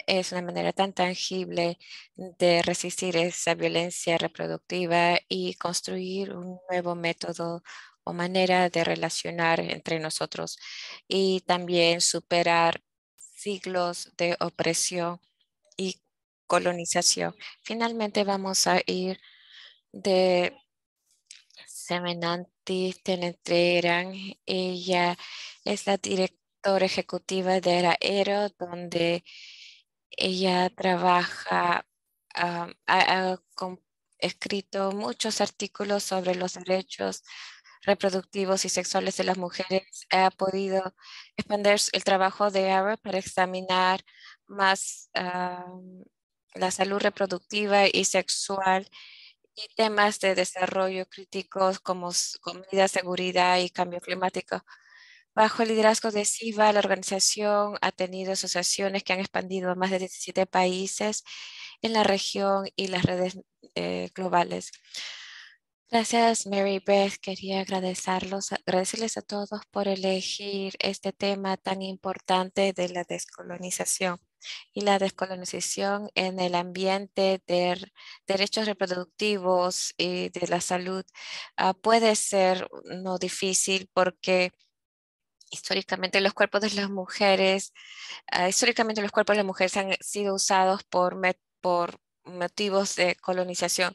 es una manera tan tangible de resistir esa violencia reproductiva y construir un nuevo método o manera de relacionar entre nosotros y también superar siglos de opresión y colonización. Finalmente vamos a ir de Semenanti Tenetreran. Ella es la directora ejecutiva de Aero, donde ella trabaja, escrito muchos artículos sobre los derechos reproductivos y sexuales de las mujeres. Ha podido expandir el trabajo de Aero para examinar más la salud reproductiva y sexual y temas de desarrollo críticos como comida, seguridad y cambio climático. Bajo el liderazgo de SIVA, la organización ha tenido asociaciones que han expandido a más de 17 países en la región y las redes globales. Gracias, Mary Beth. Quería agradecerles a todos por elegir este tema tan importante de la descolonización y la descolonización en el ambiente de derechos reproductivos y de la salud. Puede ser no difícil porque históricamente los cuerpos de las mujeres, históricamente los cuerpos de las mujeres han sido usados por motivos de colonización.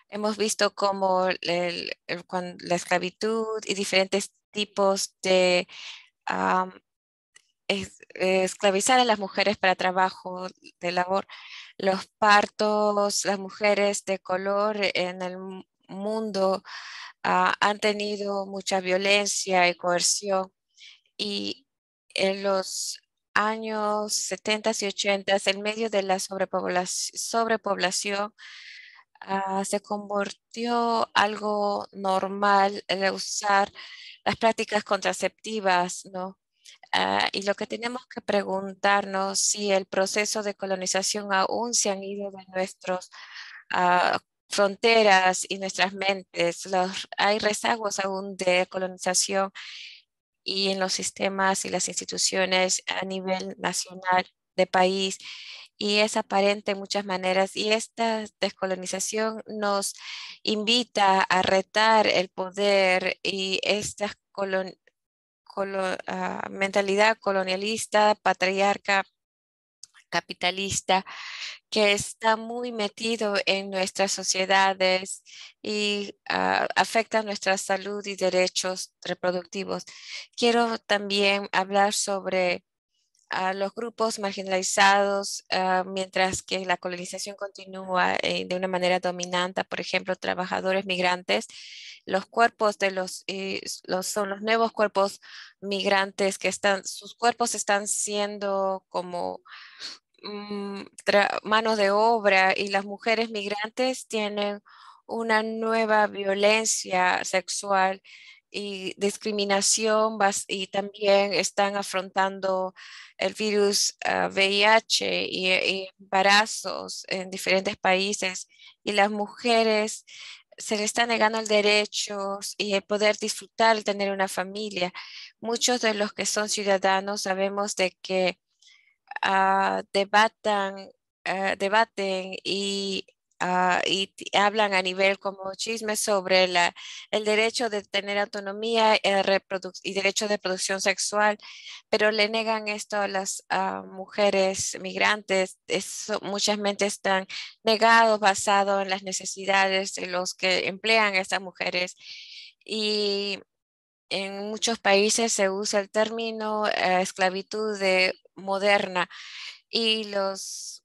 Hemos visto cómo la esclavitud y diferentes tipos de esclavizar a las mujeres para trabajo de labor, los partos, las mujeres de color en el mundo han tenido mucha violencia y coerción, y en los años 70 y 80, en medio de la sobrepoblación, se convirtió algo normal el usar las prácticas contraceptivas, ¿no? Y lo que tenemos que preguntarnos si el proceso de colonización aún se han ido de nuestras fronteras y nuestras mentes. Hay rezagos aún de colonización y en los sistemas y las instituciones a nivel nacional de país, y es aparente en muchas maneras, y esta descolonización nos invita a retar el poder y esta mentalidad colonialista, patriarca, capitalista, que está muy metido en nuestras sociedades y afecta nuestra salud y derechos reproductivos. Quiero también hablar sobre a los grupos marginalizados, mientras que la colonización continúa de una manera dominante. Por ejemplo, trabajadores migrantes, los cuerpos de son los nuevos cuerpos migrantes que sus cuerpos están siendo como mano de obra, y las mujeres migrantes tienen una nueva violencia sexual y discriminación, y también están afrontando el virus VIH y embarazos en diferentes países, y las mujeres se les está negando el derecho y el poder disfrutar, tener una familia. Muchos de los que son ciudadanos sabemos de que debaten y hablan a nivel como chismes sobre el derecho de tener autonomía y derecho de producción sexual, pero le negan esto a las mujeres migrantes. Muchas mentes están negados basado en las necesidades de los que emplean a estas mujeres. Y En muchos países se usa el término esclavitud moderna y los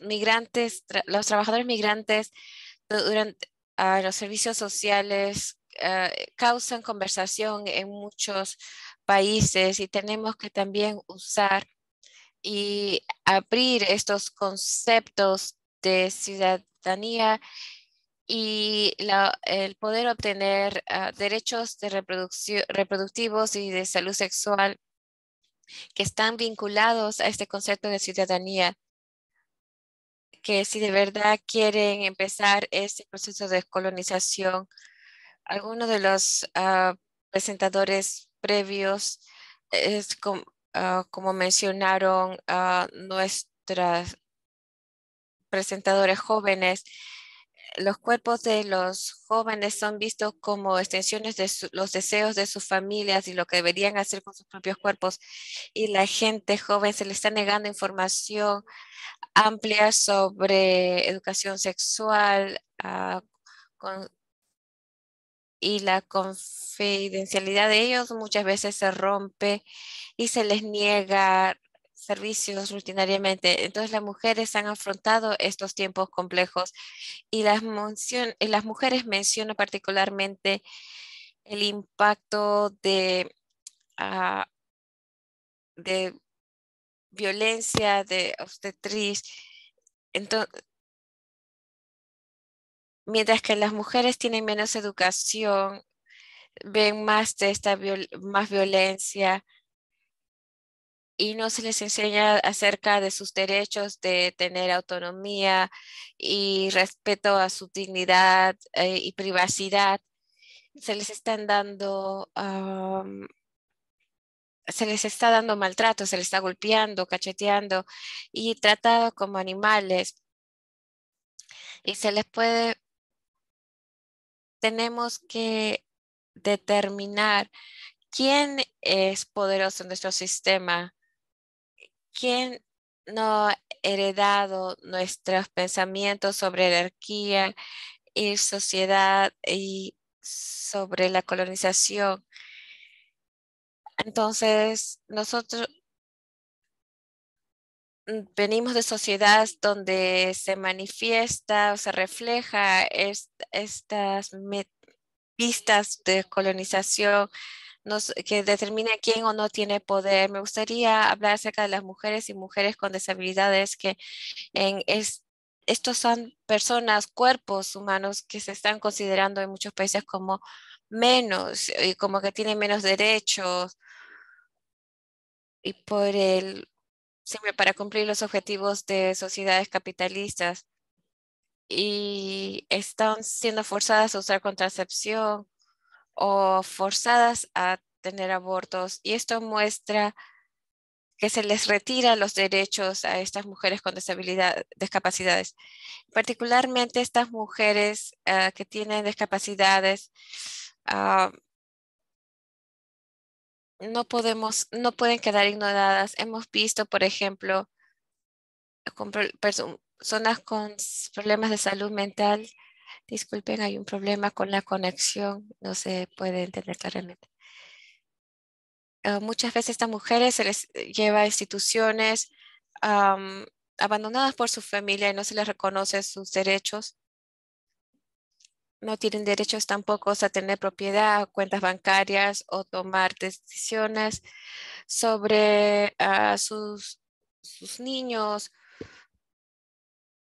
migrantes, los trabajadores migrantes durante los servicios sociales causan conversación en muchos países y tenemos que también usar y abrir estos conceptos de ciudadanía y el poder obtener derechos de reproductivos y de salud sexual que están vinculados a este concepto de ciudadanía, que si de verdad quieren empezar este proceso de descolonización, algunos de los presentadores previos, es como mencionaron nuestras presentadores jóvenes, los cuerpos de los jóvenes son vistos como extensiones de los deseos de sus familias y lo que deberían hacer con sus propios cuerpos. Y la gente joven se le está negando información amplia sobre educación sexual y la confidencialidad de ellos muchas veces se rompe y se les niega servicios rutinariamente. Entonces las mujeres han afrontado estos tiempos complejos y las mujeres mencionan particularmente el impacto ah, de violencia, de obstetriz. Entonces, mientras que las mujeres tienen menos educación, ven más de más violencia y no se les enseña acerca de sus derechos de tener autonomía y respeto a su dignidad y privacidad. Se les están dando, se les está dando maltrato, se les está golpeando, cacheteando y tratado como animales. Y tenemos que determinar quién es poderoso en nuestro sistema, quién no ha heredado nuestros pensamientos sobre jerarquía y sociedad y sobre la colonización. Entonces, nosotros venimos de sociedades donde se manifiesta o se refleja estas pistas de colonización que determina quién o no tiene poder. Me gustaría hablar acerca de las mujeres y mujeres con disabilidades que estos son personas, cuerpos humanos que se están considerando en muchos países como menos y como que tienen menos derechos y siempre para cumplir los objetivos de sociedades capitalistas y están siendo forzadas a usar contracepción o forzadas a tener abortos. Y esto muestra que se les retira los derechos a estas mujeres con discapacidades. Particularmente estas mujeres que tienen discapacidades, ah, no pueden quedar ignoradas. Hemos visto, por ejemplo, personas con problemas de salud mental. Disculpen, hay un problema con la conexión, no se puede entender claramente. Muchas veces estas mujeres se les lleva a instituciones abandonadas por su familia y no se les reconoce sus derechos. No tienen derechos tampoco a tener propiedad, cuentas bancarias o tomar decisiones sobre sus niños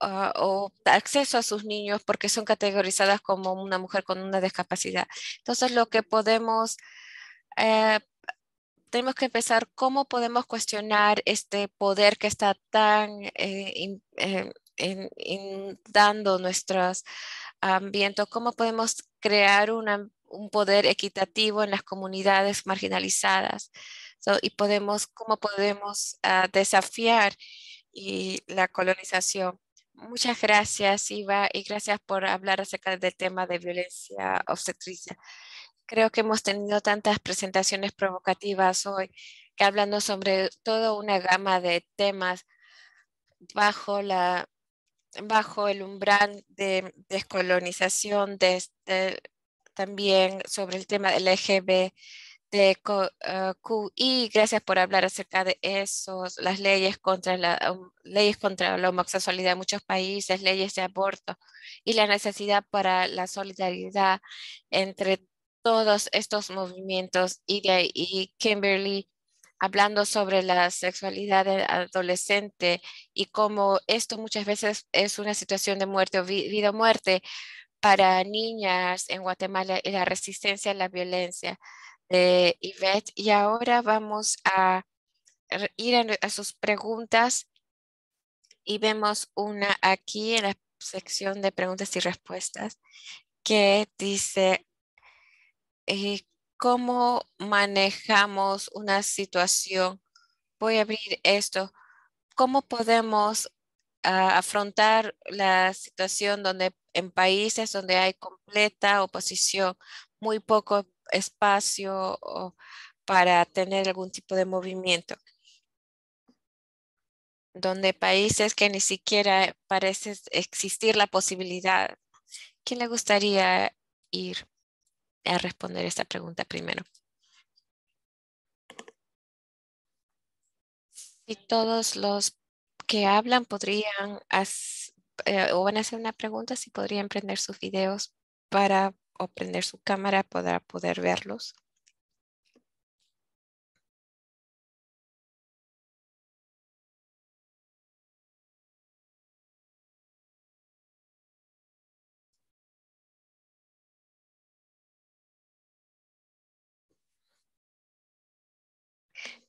o acceso a sus niños porque son categorizadas como una mujer con una discapacidad. Entonces, eh, tenemos que empezar cómo podemos cuestionar este poder que está tan inundando nuestros ambientes, cómo podemos crear un poder equitativo en las comunidades marginalizadas. Y cómo podemos desafiar la colonización. Muchas gracias, Iva, y gracias por hablar acerca del tema de violencia obstetricia. Creo que hemos tenido tantas presentaciones provocativas hoy que hablando sobre toda una gama de temas bajo bajo el umbral de descolonización, de también sobre el tema del LGBTQI. Gracias por hablar acerca de esos, las leyes contra la homosexualidad en muchos países, leyes de aborto y la necesidad para la solidaridad entre todos estos movimientos. Y de ahí Kimberly hablando sobre la sexualidad del adolescente y cómo esto muchas veces es una situación de muerte o vida o muerte para niñas en Guatemala y la resistencia a la violencia de Ivette. Y ahora vamos a ir a sus preguntas y vemos una aquí en la sección de preguntas y respuestas que dice, ¿cómo manejamos una situación? Voy a abrir esto. ¿Cómo podemos afrontar la situación donde en países donde hay completa oposición, muy poco espacio para tener algún tipo de movimiento, donde países que ni siquiera parece existir la posibilidad? ¿Quién le gustaría ir a responder esta pregunta primero? Si todos los que hablan podrían o van a hacer una pregunta, si podrían prender sus videos o prender su cámara para poder verlos.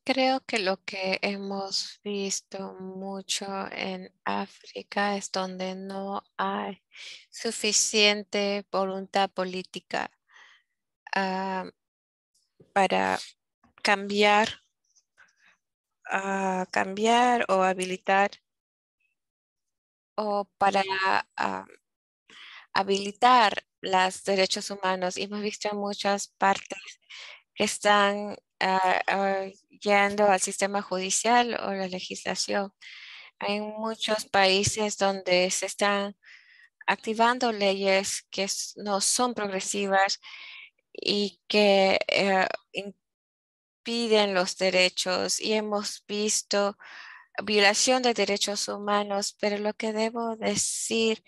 Creo que lo que hemos visto mucho en África es donde no hay suficiente voluntad política ah, para cambiar, cambiar o habilitar o para ah, habilitar los derechos humanos. Y hemos visto en muchas partes que están yendo al sistema judicial o la legislación. Hay muchos países donde se están activando leyes que no son progresivas y que impiden los derechos. Y hemos visto violación de derechos humanos, pero lo que debo decir,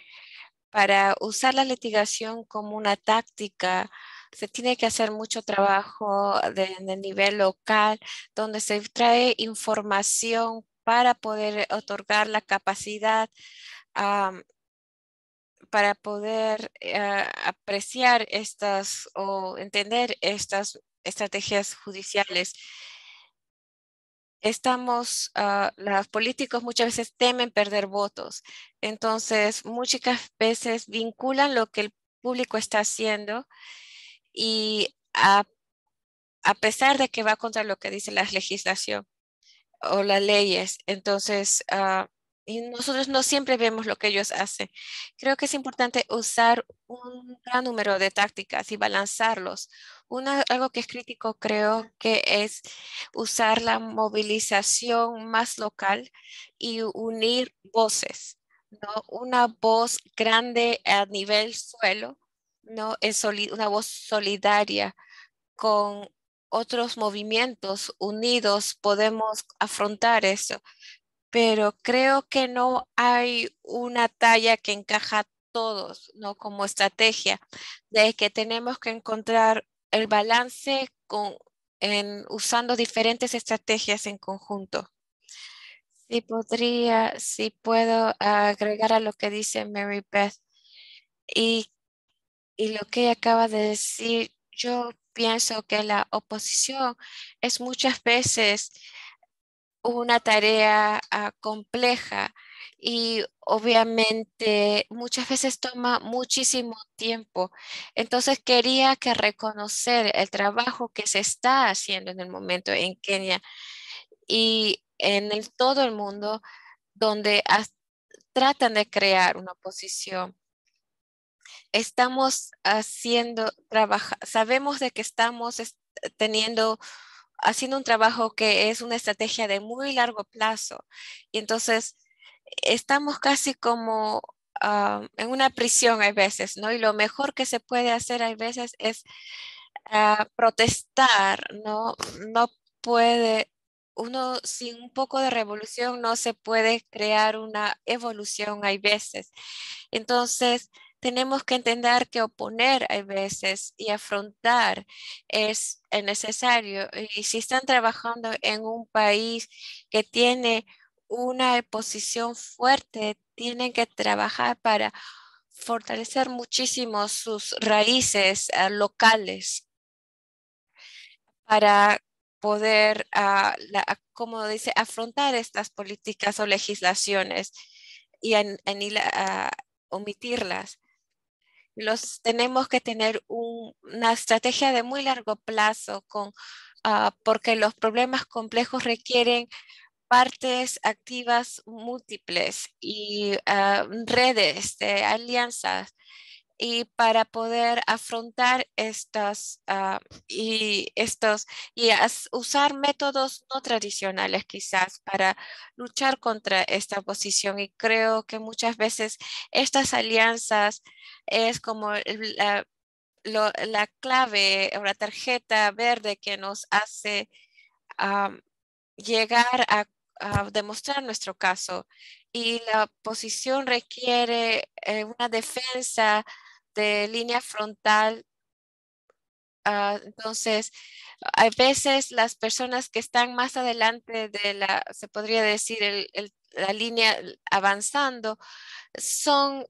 para usar la litigación como una táctica, se tiene que hacer mucho trabajo de nivel local, donde se trae información para poder otorgar la capacidad para poder apreciar estas o entender estas estrategias judiciales. Los políticos muchas veces temen perder votos, entonces muchas veces vinculan lo que el público está haciendo y a pesar de que va contra lo que dice la legislación o las leyes, entonces y nosotros no siempre vemos lo que ellos hacen. Creo que es importante usar un gran número de tácticas y balanzarlos. Algo que es crítico creo que es usar la movilización más local y unir voces, ¿no? Una voz grande a nivel suelo, ¿no? Una voz solidaria con otros movimientos unidos podemos afrontar eso, pero creo que no hay una talla que encaja a todos, ¿no? Como estrategia, de que tenemos que encontrar el balance usando diferentes estrategias en conjunto. Si puedo agregar a lo que dice Mary Beth y, y lo que ella acaba de decir, yo pienso que la oposición es muchas veces una tarea compleja y obviamente muchas veces toma muchísimo tiempo. Entonces quería que reconocer el trabajo que se está haciendo en el momento en Kenia y en todo el mundo donde tratan de crear una oposición. Estamos sabemos de que estamos teniendo haciendo un trabajo que es una estrategia de muy largo plazo. Y entonces estamos casi como en una prisión hay veces, ¿no? Y lo mejor que se puede hacer hay veces es protestar, ¿no? No puede, uno sin un poco de revolución no se puede crear una evolución hay veces. Entonces, tenemos que entender que oponer hay veces y afrontar es necesario. Y si están trabajando en un país que tiene una posición fuerte, tienen que trabajar para fortalecer muchísimo sus raíces locales para poder, como dice, afrontar estas políticas o legislaciones y omitirlas. Tenemos que tener una estrategia de muy largo plazo porque los problemas complejos requieren partes activas múltiples y redes de alianzas. Y para poder afrontar usar métodos no tradicionales quizás para luchar contra esta oposición. Y creo que muchas veces estas alianzas es como la clave o la tarjeta verde que nos hace llegar a demostrar nuestro caso. Y la posición requiere una defensa de línea frontal. Entonces, a veces las personas que están más adelante de se podría decir, la línea avanzando, son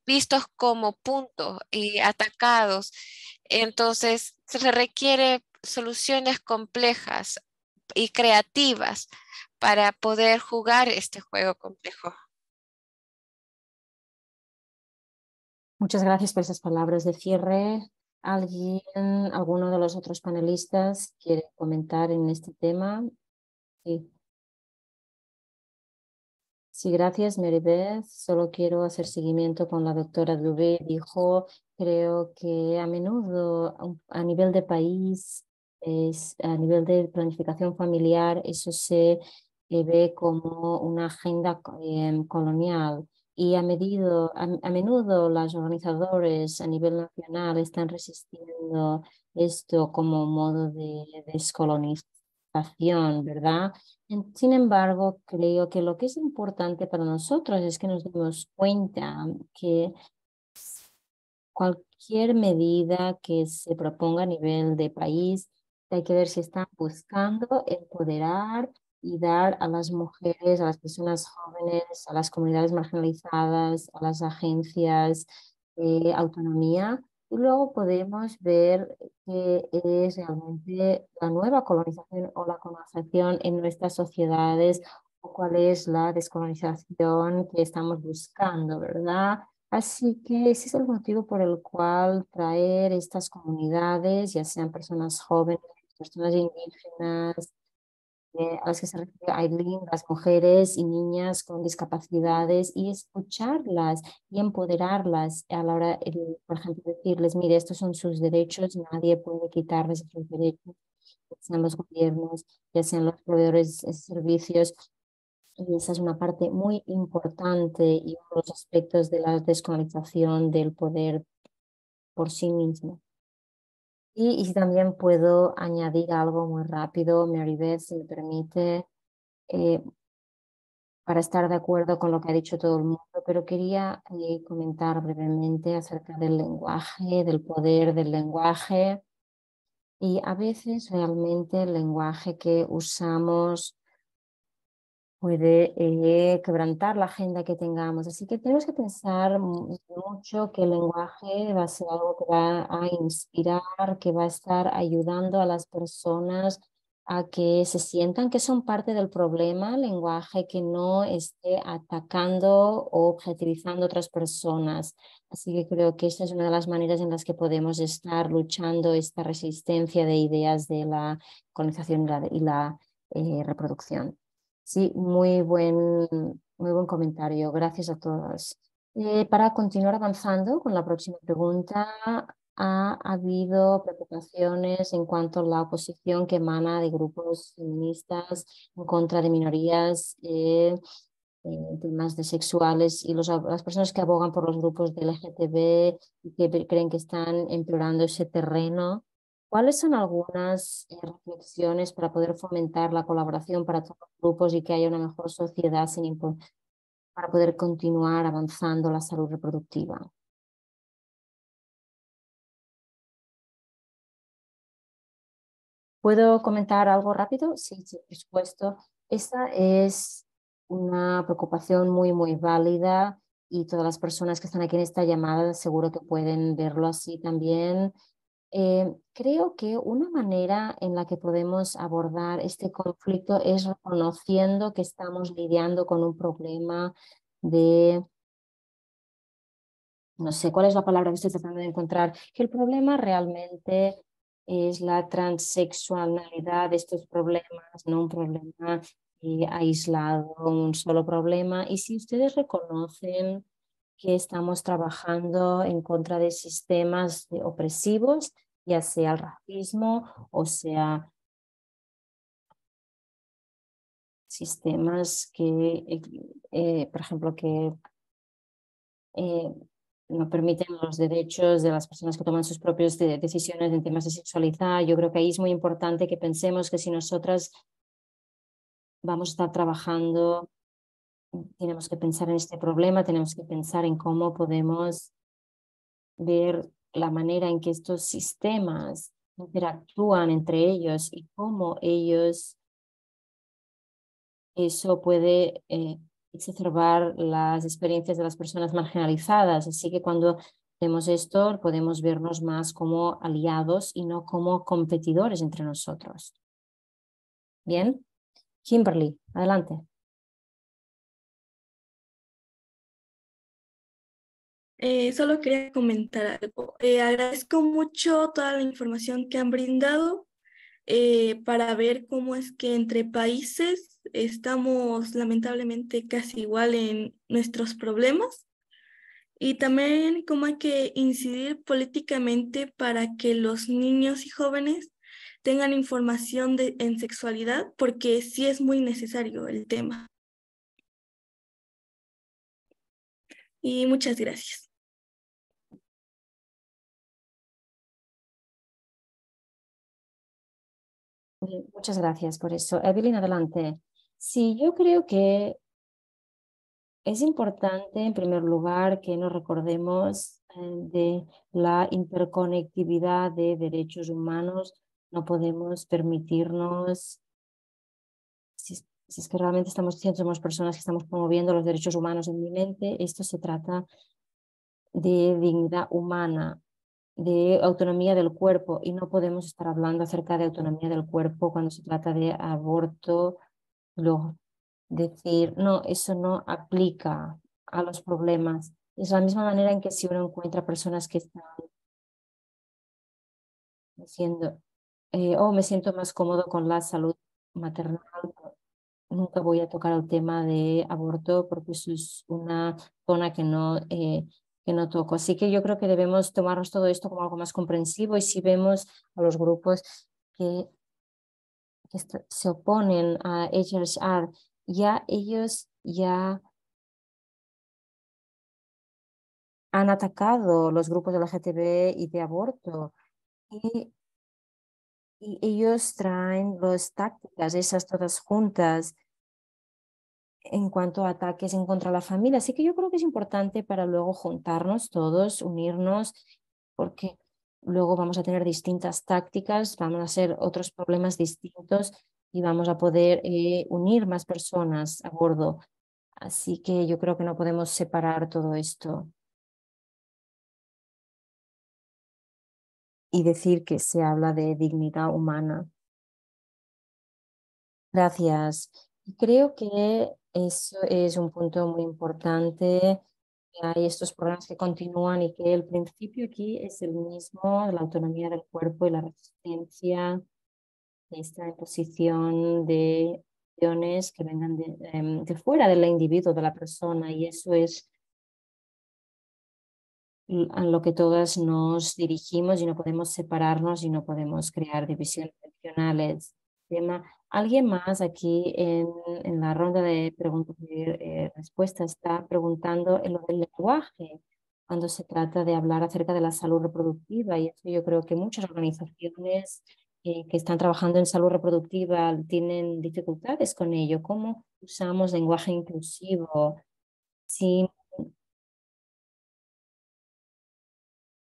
vistos como puntos y atacados. Entonces, se requiere soluciones complejas y creativas para poder jugar este juego complejo. Muchas gracias por esas palabras de cierre. ¿Alguno de los otros panelistas quiere comentar en este tema? Sí. Sí, gracias, Maribeth. Solo quiero hacer seguimiento con la doctora Dubé. Dijo, creo que a menudo a nivel de país, a nivel de planificación familiar, eso se ve como una agenda colonial. Y a menudo los organizadores a nivel nacional están resistiendo esto como modo de descolonización, ¿verdad? Sin embargo, creo que lo que es importante para nosotros es que nos demos cuenta que cualquier medida que se proponga a nivel de país, hay que ver si están buscando empoderar y dar a las mujeres, a las personas jóvenes, a las comunidades marginalizadas, a las agencias, autonomía. Y luego podemos ver qué es realmente la nueva colonización o la colonización en nuestras sociedades o cuál es la descolonización que estamos buscando, ¿verdad? Así que ese es el motivo por el cual traer estas comunidades, ya sean personas jóvenes, personas indígenas, a las que se refiere Aileen, las mujeres y niñas con discapacidades, y escucharlas y empoderarlas a la hora, por ejemplo, decirles, mire, estos son sus derechos, nadie puede quitarles esos derechos, ya sean los gobiernos, ya sean los proveedores de servicios. Y esa es una parte muy importante y uno de los aspectos de la descolonización del poder por sí mismo. Y si también puedo añadir algo muy rápido, Maribeth, si me permite, eh, para estar de acuerdo con lo que ha dicho todo el mundo, pero quería comentar brevemente acerca del lenguaje, del poder del lenguaje. Y a veces realmente el lenguaje que usamos puede quebrantar la agenda que tengamos. Así que tenemos que pensar mucho que el lenguaje va a ser algo que va a inspirar, que va a estar ayudando a las personas a que se sientan que son parte del problema, lenguaje que no esté atacando o objetivizando a otras personas. Así que creo que esta es una de las maneras en las que podemos estar luchando esta resistencia de ideas de la colonización y la reproducción. Sí, muy buen comentario. Gracias a todos. Para continuar avanzando con la próxima pregunta, ha habido preocupaciones en cuanto a la oposición que emana de grupos feministas en contra de minorías temas de sexuales y las personas que abogan por los grupos de LGTB y que creen que están empeorando ese terreno. ¿Cuáles son algunas reflexiones para poder fomentar la colaboración para todos los grupos y que haya una mejor sociedad para poder continuar avanzando la salud reproductiva? ¿Puedo comentar algo rápido? Sí, sí, por supuesto. Esta es una preocupación muy, muy válida y todas las personas que están aquí en esta llamada seguro que pueden verlo así también. Creo que una manera en la que podemos abordar este conflicto es reconociendo que estamos lidiando con un problema de, no sé cuál es la palabra que estoy tratando de encontrar, que el problema realmente es la transexualidad de estos problemas, no un problema aislado, un solo problema. Y si ustedes reconocen que estamos trabajando en contra de sistemas opresivos, ya sea el racismo o sea sistemas que, por ejemplo, que eh, no permiten los derechos de las personas que toman sus propias decisiones en temas de sexualidad. Yo creo que ahí es muy importante que pensemos que si nosotras vamos a estar trabajando, tenemos que pensar en este problema, tenemos que pensar en cómo podemos ver la manera en que estos sistemas interactúan entre ellos y cómo eso puede exacerbar las experiencias de las personas marginalizadas. Así que cuando hacemos esto, podemos vernos más como aliados y no como competidores entre nosotros. Bien, Kimberly, adelante. Solo quería comentar algo. Agradezco mucho toda la información que han brindado para ver cómo es que entre países estamos lamentablemente casi igual en nuestros problemas y también cómo hay que incidir políticamente para que los niños y jóvenes tengan información en sexualidad, porque sí es muy necesario el tema. Y muchas gracias. Muchas gracias por eso. Evelyn, adelante. Sí, yo creo que es importante, en primer lugar, que nos recordemos de la interconectividad de derechos humanos. No podemos permitirnos, si es que realmente estamos diciendo, somos personas que estamos promoviendo los derechos humanos en mi mente, esto se trata de dignidad humana, de autonomía del cuerpo, y no podemos estar hablando acerca de autonomía del cuerpo cuando se trata de aborto, luego decir, no, eso no aplica a los problemas. Es la misma manera en que si uno encuentra personas que están diciendo, oh, me siento más cómodo con la salud maternal, nunca voy a tocar el tema de aborto porque eso es una zona que no toco. Así que yo creo que debemos tomarnos todo esto como algo más comprensivo y si vemos a los grupos que, se oponen a HRR, ya ellos ya han atacado los grupos de LGTB y de aborto y, y ellos traen las tácticas, esas todas juntas en cuanto a ataques en contra de la familia. Así que yo creo que es importante para luego juntarnos todos, unirnos, porque luego vamos a tener distintas tácticas, vamos a ser otros problemas distintos y vamos a poder unir más personas a bordo. Así que yo creo que no podemos separar todo esto y decir que se habla de dignidad humana. Gracias. Y creo que eso es un punto muy importante. Que hay estos problemas que continúan y que el principio aquí es el mismo, la autonomía del cuerpo y la resistencia de esta imposición de acciones que vengan de fuera del individuo, de la persona. Y eso es a lo que todas nos dirigimos y no podemos separarnos y no podemos crear divisiones regionales. tema. Alguien más aquí en la ronda de preguntas y respuestas está preguntando en lo del lenguaje cuando se trata de hablar acerca de la salud reproductiva, y eso yo creo que muchas organizaciones que están trabajando en salud reproductiva tienen dificultades con ello. ¿Cómo usamos lenguaje inclusivo sin,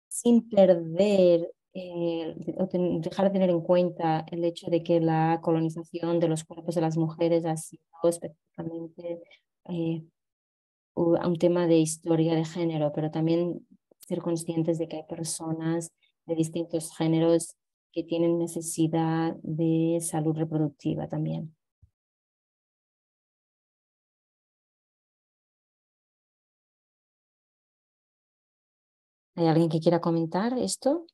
sin perder, dejar de tener en cuenta el hecho de que la colonización de los cuerpos de las mujeres ha sido específicamente eh, un tema de historia de género, pero también ser conscientes de que hay personas de distintos géneros que tienen necesidad de salud reproductiva también? ¿Hay alguien que quiera comentar esto?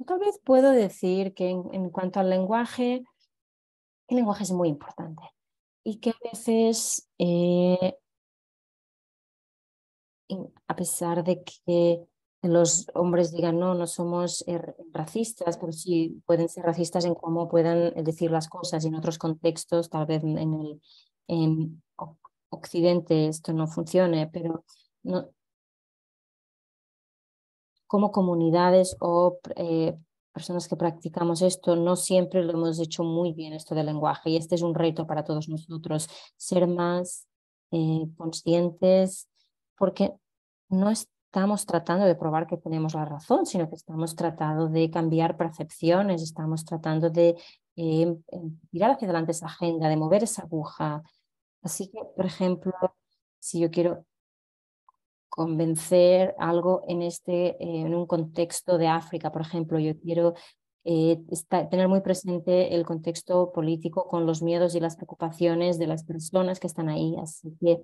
Tal vez puedo decir que en cuanto al lenguaje, el lenguaje es muy importante y que a veces, a pesar de que los hombres digan no, no somos racistas, pero sí pueden ser racistas en cómo puedan decir las cosas, y en otros contextos, tal vez en Occidente esto no funcione, pero no, como comunidades o personas que practicamos esto, no siempre lo hemos hecho muy bien esto del lenguaje, y este es un reto para todos nosotros, ser más conscientes, porque no estamos tratando de probar que tenemos la razón, sino que estamos tratando de cambiar percepciones, estamos tratando de tirar hacia adelante esa agenda, de mover esa aguja. Así que, por ejemplo, si yo quiero convencer algo en un contexto de África, por ejemplo, yo quiero tener muy presente el contexto político con los miedos y las preocupaciones de las personas que están ahí. Así que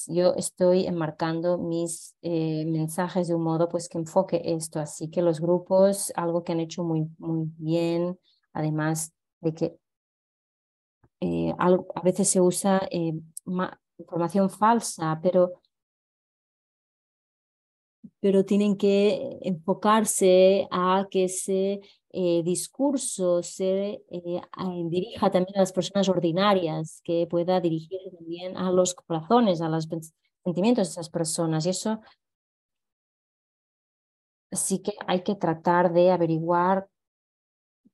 yo estoy enmarcando mis mensajes de un modo pues que enfoque esto. Así que los grupos, algo que han hecho muy, muy bien, además de que a veces se usa información falsa, pero tienen que enfocarse a que ese discurso se dirija también a las personas ordinarias, que pueda dirigir también a los corazones, a los sentimientos de esas personas. Y eso sí que hay que tratar de averiguar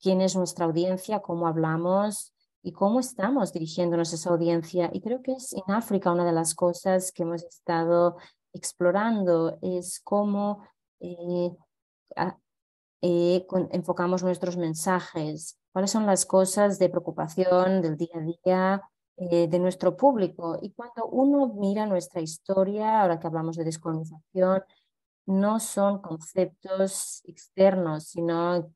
quién es nuestra audiencia, cómo hablamos y cómo estamos dirigiéndonos a esa audiencia. Y creo que es en África una de las cosas que hemos estado explorando, es cómo eh, enfocamos nuestros mensajes, cuáles son las cosas de preocupación del día a día de nuestro público. Y cuando uno mira nuestra historia, ahora que hablamos de descolonización, no son conceptos externos, sino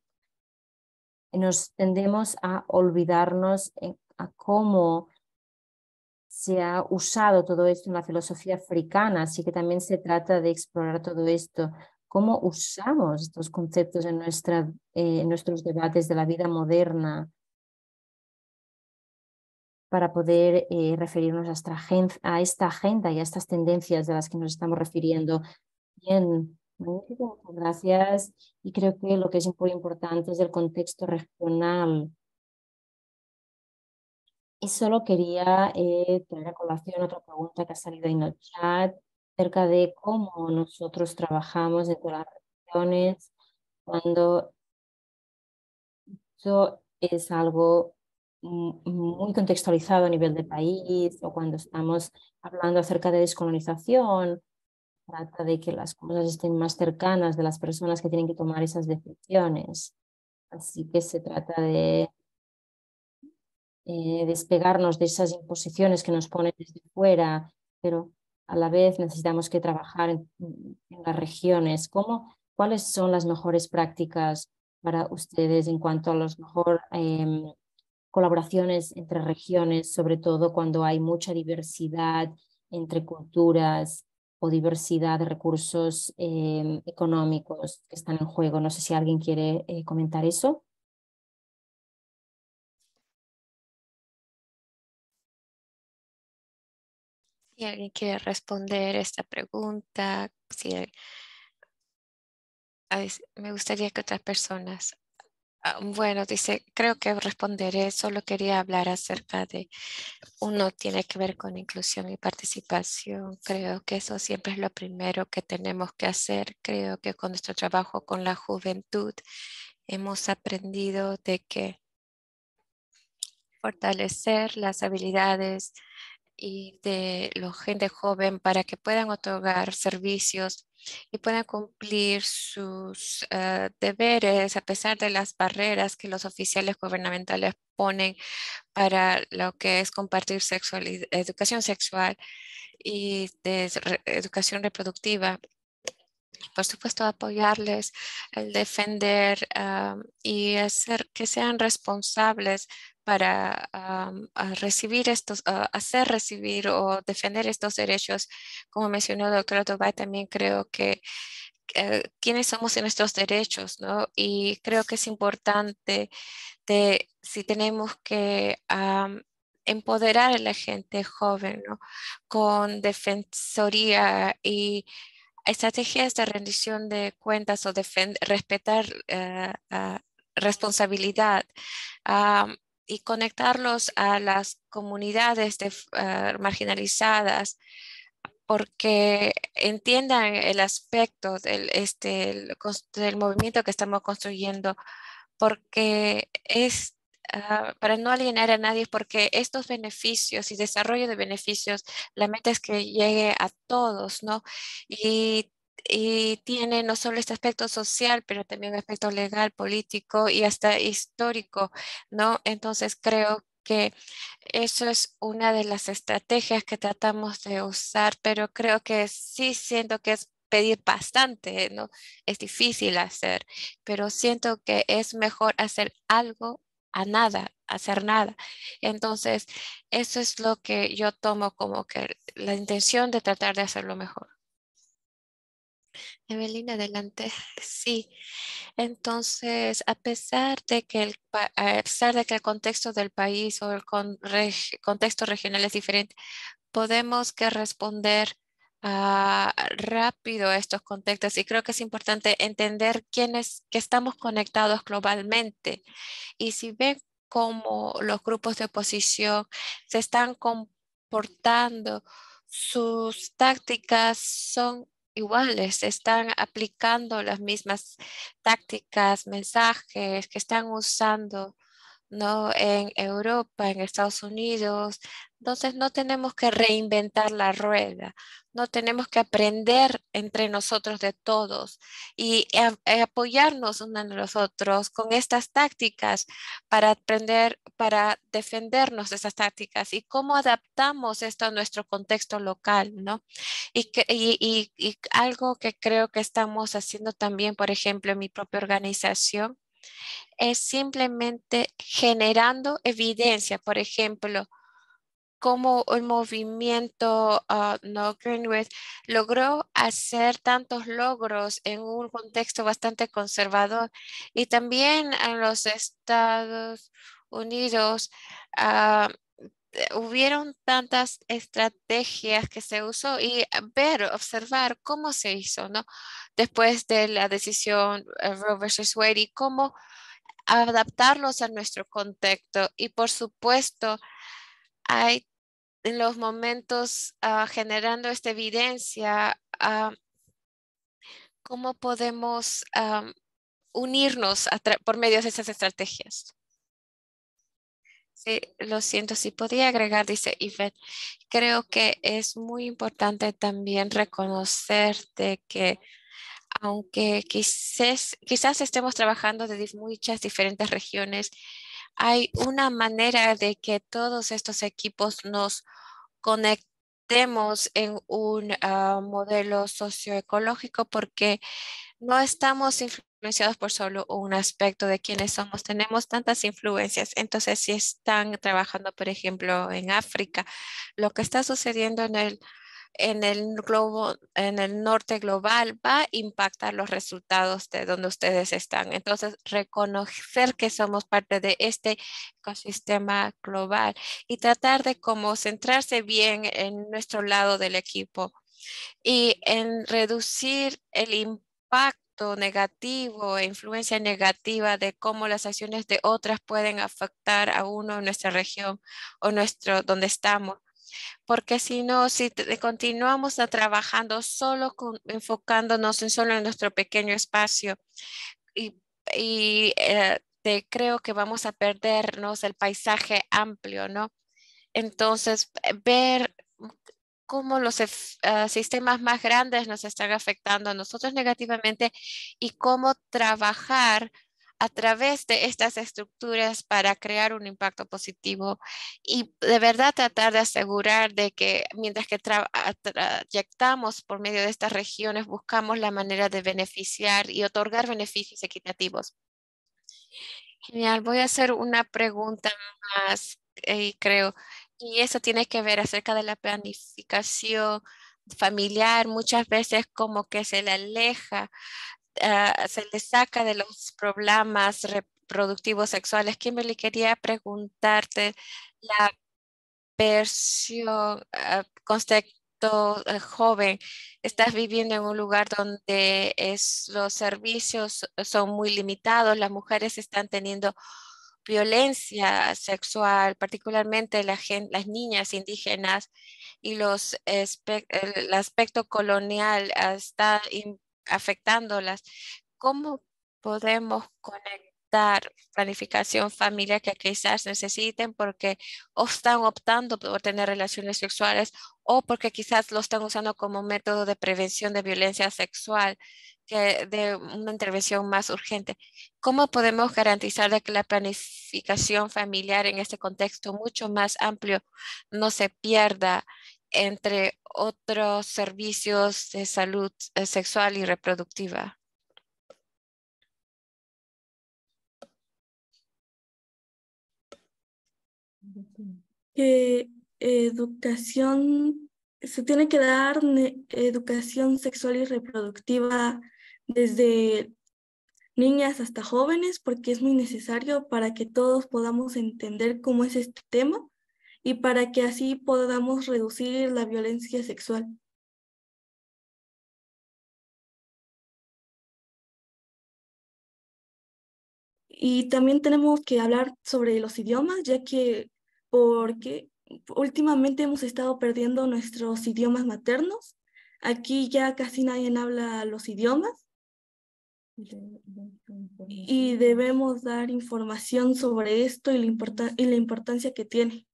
nos tendemos a olvidarnos a cómo se ha usado todo esto en la filosofía africana, así que también se trata de explorar todo esto, cómo usamos estos conceptos en nuestros debates de la vida moderna para poder referirnos a esta agenda y a estas tendencias de las que nos estamos refiriendo. Bien, magnífico, muchas gracias. Y creo que lo que es muy importante es el contexto regional. Y solo quería traer a colación otra pregunta que ha salido en el chat acerca de cómo nosotros trabajamos en todas las regiones cuando eso es algo muy contextualizado a nivel de país, o cuando estamos hablando acerca de descolonización, trata de que las cosas estén más cercanas de las personas que tienen que tomar esas decisiones. Así que se trata de despegarnos de esas imposiciones que nos ponen desde fuera, pero a la vez necesitamos que trabajar en las regiones. ¿Cuáles son las mejores prácticas para ustedes en cuanto a las mejores colaboraciones entre regiones, sobre todo cuando hay mucha diversidad entre culturas o diversidad de recursos económicos que están en juego? No sé si alguien quiere comentar eso. Si alguien quiere responder esta pregunta, si Me gustaría que otras personas. Bueno, dice, creo que responderé. Solo quería hablar acerca de uno tiene que ver con inclusión y participación. Creo que eso siempre es lo primero que tenemos que hacer. Creo que con nuestro trabajo con la juventud hemos aprendido de que fortalecer las habilidades y de la gente joven para que puedan otorgar servicios y puedan cumplir sus deberes a pesar de las barreras que los oficiales gubernamentales ponen para lo que es compartir educación sexual y de educación reproductiva. Por supuesto, apoyarles, el defender y hacer que sean responsables para recibir hacer recibir o defender estos derechos. Como mencionó el doctor Tobay, también creo que quiénes somos en nuestros derechos, ¿no? Y creo que es importante de si tenemos que empoderar a la gente joven, ¿no? Con defensoría y estrategias de rendición de cuentas o respetar responsabilidad y conectarlos a las comunidades marginalizadas porque entiendan el aspecto del movimiento que estamos construyendo, porque es para no alienar a nadie, porque estos beneficios y desarrollo de beneficios, la meta es que llegue a todos, ¿no? Y, y tiene no solo este aspecto social, pero también un aspecto legal, político y hasta histórico, ¿no? Entonces creo que eso es una de las estrategias que tratamos de usar, pero creo que sí siento que es pedir bastante, ¿no? Es difícil hacer, pero siento que es mejor hacer algo a nada, hacer nada. Entonces, eso es lo que yo tomo como que la intención de tratar de hacerlo mejor. Evelyn, adelante. Sí. Entonces, a pesar de que el contexto del país o el contexto regional es diferente, podemos que responder rápido a estos contextos y creo que es importante entender quiénes que estamos conectados globalmente y si ven cómo los grupos de oposición se están comportando, sus tácticas son iguales, están aplicando las mismas tácticas, mensajes que están usando, ¿no? En Europa, en Estados Unidos. Entonces no tenemos que reinventar la rueda, no tenemos que aprender entre nosotros de todos y apoyarnos unos a los otros con estas tácticas para aprender, para defendernos de esas tácticas y cómo adaptamos esto a nuestro contexto local, ¿no? Y algo que creo que estamos haciendo también, por ejemplo, en mi propia organización, es simplemente generando evidencia, por ejemplo, cómo el movimiento No Greenwich logró hacer tantos logros en un contexto bastante conservador y también en los Estados Unidos hubieron tantas estrategias que se usó y observar cómo se hizo, ¿no? Después de la decisión Roe versus Wade y cómo adaptarlos a nuestro contexto. Y por supuesto, hay en los momentos generando esta evidencia, cómo podemos unirnos por medio de esas estrategias. Sí, lo siento, si podía agregar, dice Yvette, creo que es muy importante también reconocer de que aunque quizás estemos trabajando de muchas diferentes regiones, hay una manera de que todos estos equipos nos conectemos en un modelo socioecológico porque no estamos influenciados por solo un aspecto de quiénes somos, tenemos tantas influencias. Entonces, si están trabajando, por ejemplo, en África, lo que está sucediendo en el norte global va a impactar los resultados de donde ustedes están. Entonces, reconocer que somos parte de este ecosistema global y tratar de cómo centrarse bien en nuestro lado del equipo y en reducir el impacto impacto negativo e influencia negativa de cómo las acciones de otras pueden afectar a uno en nuestra región o donde estamos. Porque si no, si continuamos trabajando enfocándonos solo en nuestro pequeño espacio y, creo que vamos a perdernos el paisaje amplio, ¿no? Entonces, ver cómo los sistemas más grandes nos están afectando a nosotros negativamente y cómo trabajar a través de estas estructuras para crear un impacto positivo y de verdad tratar de asegurar de que mientras que trayectamos por medio de estas regiones, buscamos la manera de beneficiar y otorgar beneficios equitativos. Genial, voy a hacer una pregunta más, creo, y eso tiene que ver acerca de la planificación familiar. Muchas veces como que se le aleja, se le saca de los problemas reproductivos sexuales. Kimberly, quería preguntarte la versión, concepto joven. Estás viviendo en un lugar donde los servicios son muy limitados, las mujeres están teniendo violencia sexual, particularmente las niñas indígenas y el aspecto colonial está afectándolas. ¿Cómo podemos conectar planificación familiar que quizás necesiten porque o están optando por tener relaciones sexuales o porque quizás lo están usando como método de prevención de violencia sexual, que de una intervención más urgente? ¿Cómo podemos garantizar de que la planificación familiar en este contexto mucho más amplio no se pierda entre otros servicios de salud sexual y reproductiva? Educación, se tiene que dar educación sexual y reproductiva desde niñas hasta jóvenes, porque es muy necesario para que todos podamos entender cómo es este tema y para que así podamos reducir la violencia sexual. Y también tenemos que hablar sobre los idiomas, ya que porque últimamente hemos estado perdiendo nuestros idiomas maternos. Aquí ya casi nadie habla los idiomas y debemos dar información sobre esto y la importancia que tiene.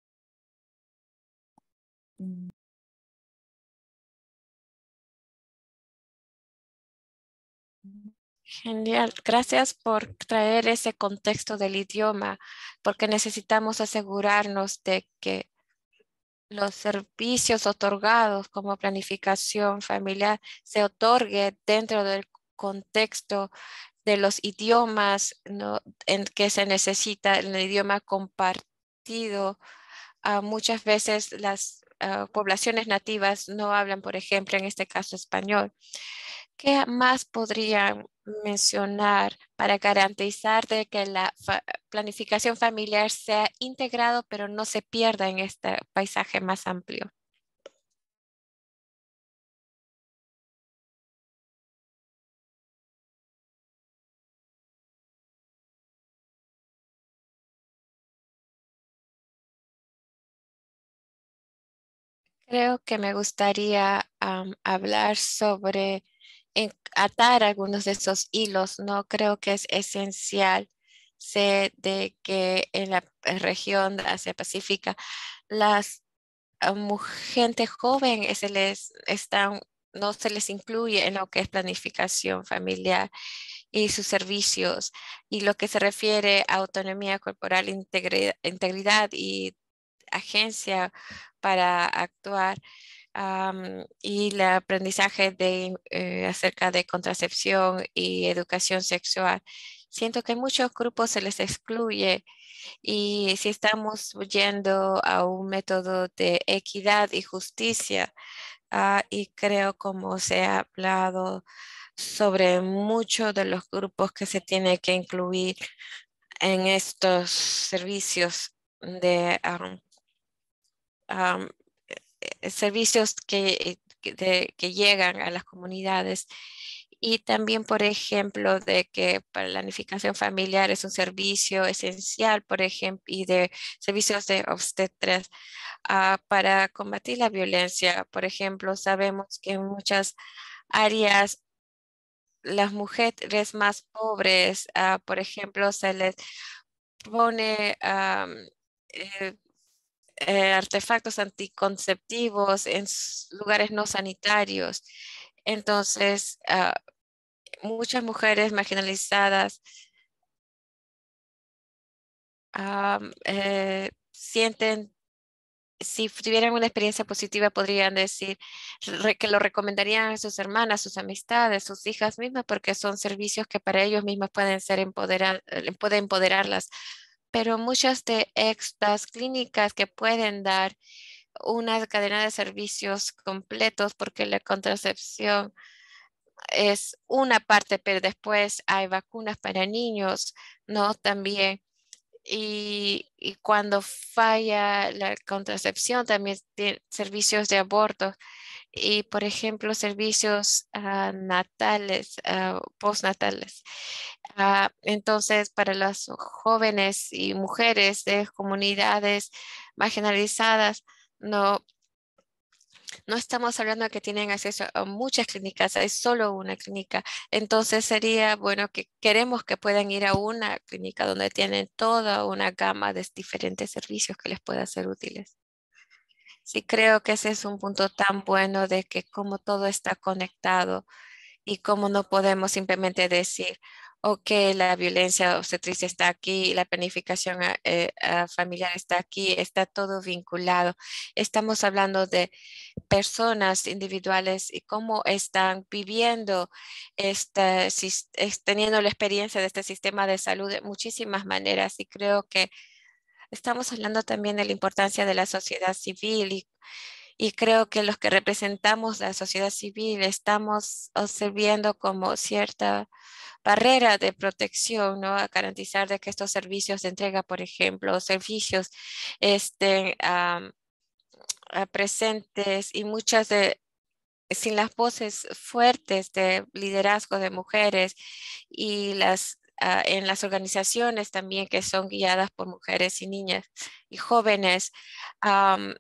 Genial, gracias por traer ese contexto del idioma, porque necesitamos asegurarnos de que los servicios otorgados como planificación familiar se otorgue dentro del contexto de los idiomas, ¿no?, en que se necesita el idioma compartido. Muchas veces las poblaciones nativas no hablan, por ejemplo, en este caso español. ¿Qué más podrían mencionar para garantizar de que la planificación familiar sea integrado, pero no se pierda en este paisaje más amplio? Creo que me gustaría hablar sobre atar algunos de esos hilos, ¿no? Creo que es esencial. Sé de que en la región de Asia Pacífica, las gente joven no se les incluye en lo que es planificación familiar y sus servicios. Y lo que se refiere a autonomía corporal, integridad y agencia para actuar, y el aprendizaje acerca de contracepción y educación sexual. Siento que en muchos grupos se les excluye y si estamos yendo a un método de equidad y justicia, y creo como se ha hablado sobre muchos de los grupos que se tiene que incluir en estos servicios de am, servicios que llegan a las comunidades Y también, por ejemplo, de que para la planificación familiar es un servicio esencial, por ejemplo, y de servicios de obstetras para combatir la violencia. Por ejemplo, sabemos que en muchas áreas las mujeres más pobres, por ejemplo, se les pone eh, artefactos anticonceptivos en lugares no sanitarios. Entonces, muchas mujeres marginalizadas sienten, si tuvieran una experiencia positiva, podrían decir que lo recomendarían a sus hermanas, sus amistades, sus hijas mismas, porque son servicios que para ellos mismos pueden ser puede empoderarlas. Pero muchas de estas clínicas que pueden dar una cadena de servicios completos, porque la contracepción es una parte, pero después hay vacunas para niños, ¿no? También. Y cuando falla la contracepción, también tiene servicios de aborto y, por ejemplo, servicios natales, postnatales. Entonces, para las jóvenes y mujeres de comunidades marginalizadas, no, no estamos hablando de que tienen acceso a muchas clínicas, hay solo una clínica. Entonces sería bueno que queremos que puedan ir a una clínica donde tienen toda una gama de diferentes servicios que les pueda ser útiles. Sí, creo que ese es un punto tan bueno de que como todo está conectado y cómo no podemos simplemente decir, ok, la violencia obstetricia está aquí, la planificación familiar está aquí, está todo vinculado. Estamos hablando de personas individuales y cómo están viviendo, teniendo la experiencia de este sistema de salud de muchísimas maneras. Y creo que estamos hablando también de la importancia de la sociedad civil y creo que los que representamos la sociedad civil estamos sirviendo como cierta barrera de protección, ¿no? A garantizar de que estos servicios de entrega, por ejemplo, servicios estén presentes y muchas de sin las voces fuertes de liderazgo de mujeres y en las organizaciones también que son guiadas por mujeres y niñas y jóvenes, am,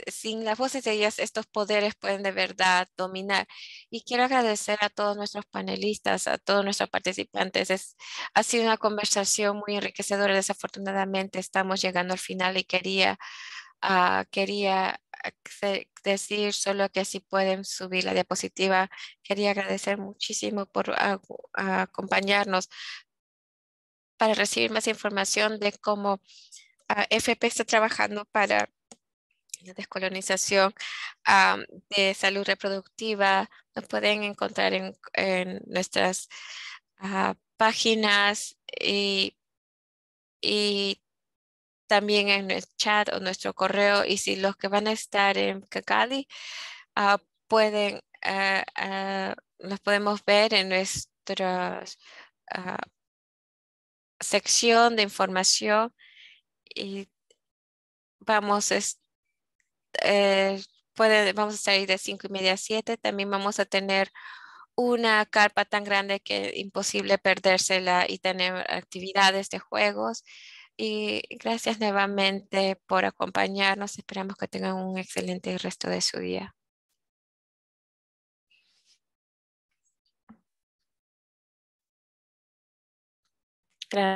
sin las voces de ellas, estos poderes pueden de verdad dominar. Y quiero agradecer a todos nuestros panelistas, a todos nuestros participantes. Ha sido una conversación muy enriquecedora. Desafortunadamente estamos llegando al final y quería decir solo que si pueden subir la diapositiva, quería agradecer muchísimo por acompañarnos para recibir más información de cómo FP está trabajando para la descolonización de salud reproductiva. Nos pueden encontrar en nuestras páginas y también en el chat o nuestro correo. Y si los que van a estar en Cacali pueden, los podemos ver en nuestra sección de información y vamos, eh, vamos a estar ahí de 5:30 a 7. También vamos a tener una carpa tan grande que imposible perdérsela y tener actividades de juegos. Y gracias nuevamente por acompañarnos. Esperamos que tengan un excelente resto de su día. Gracias.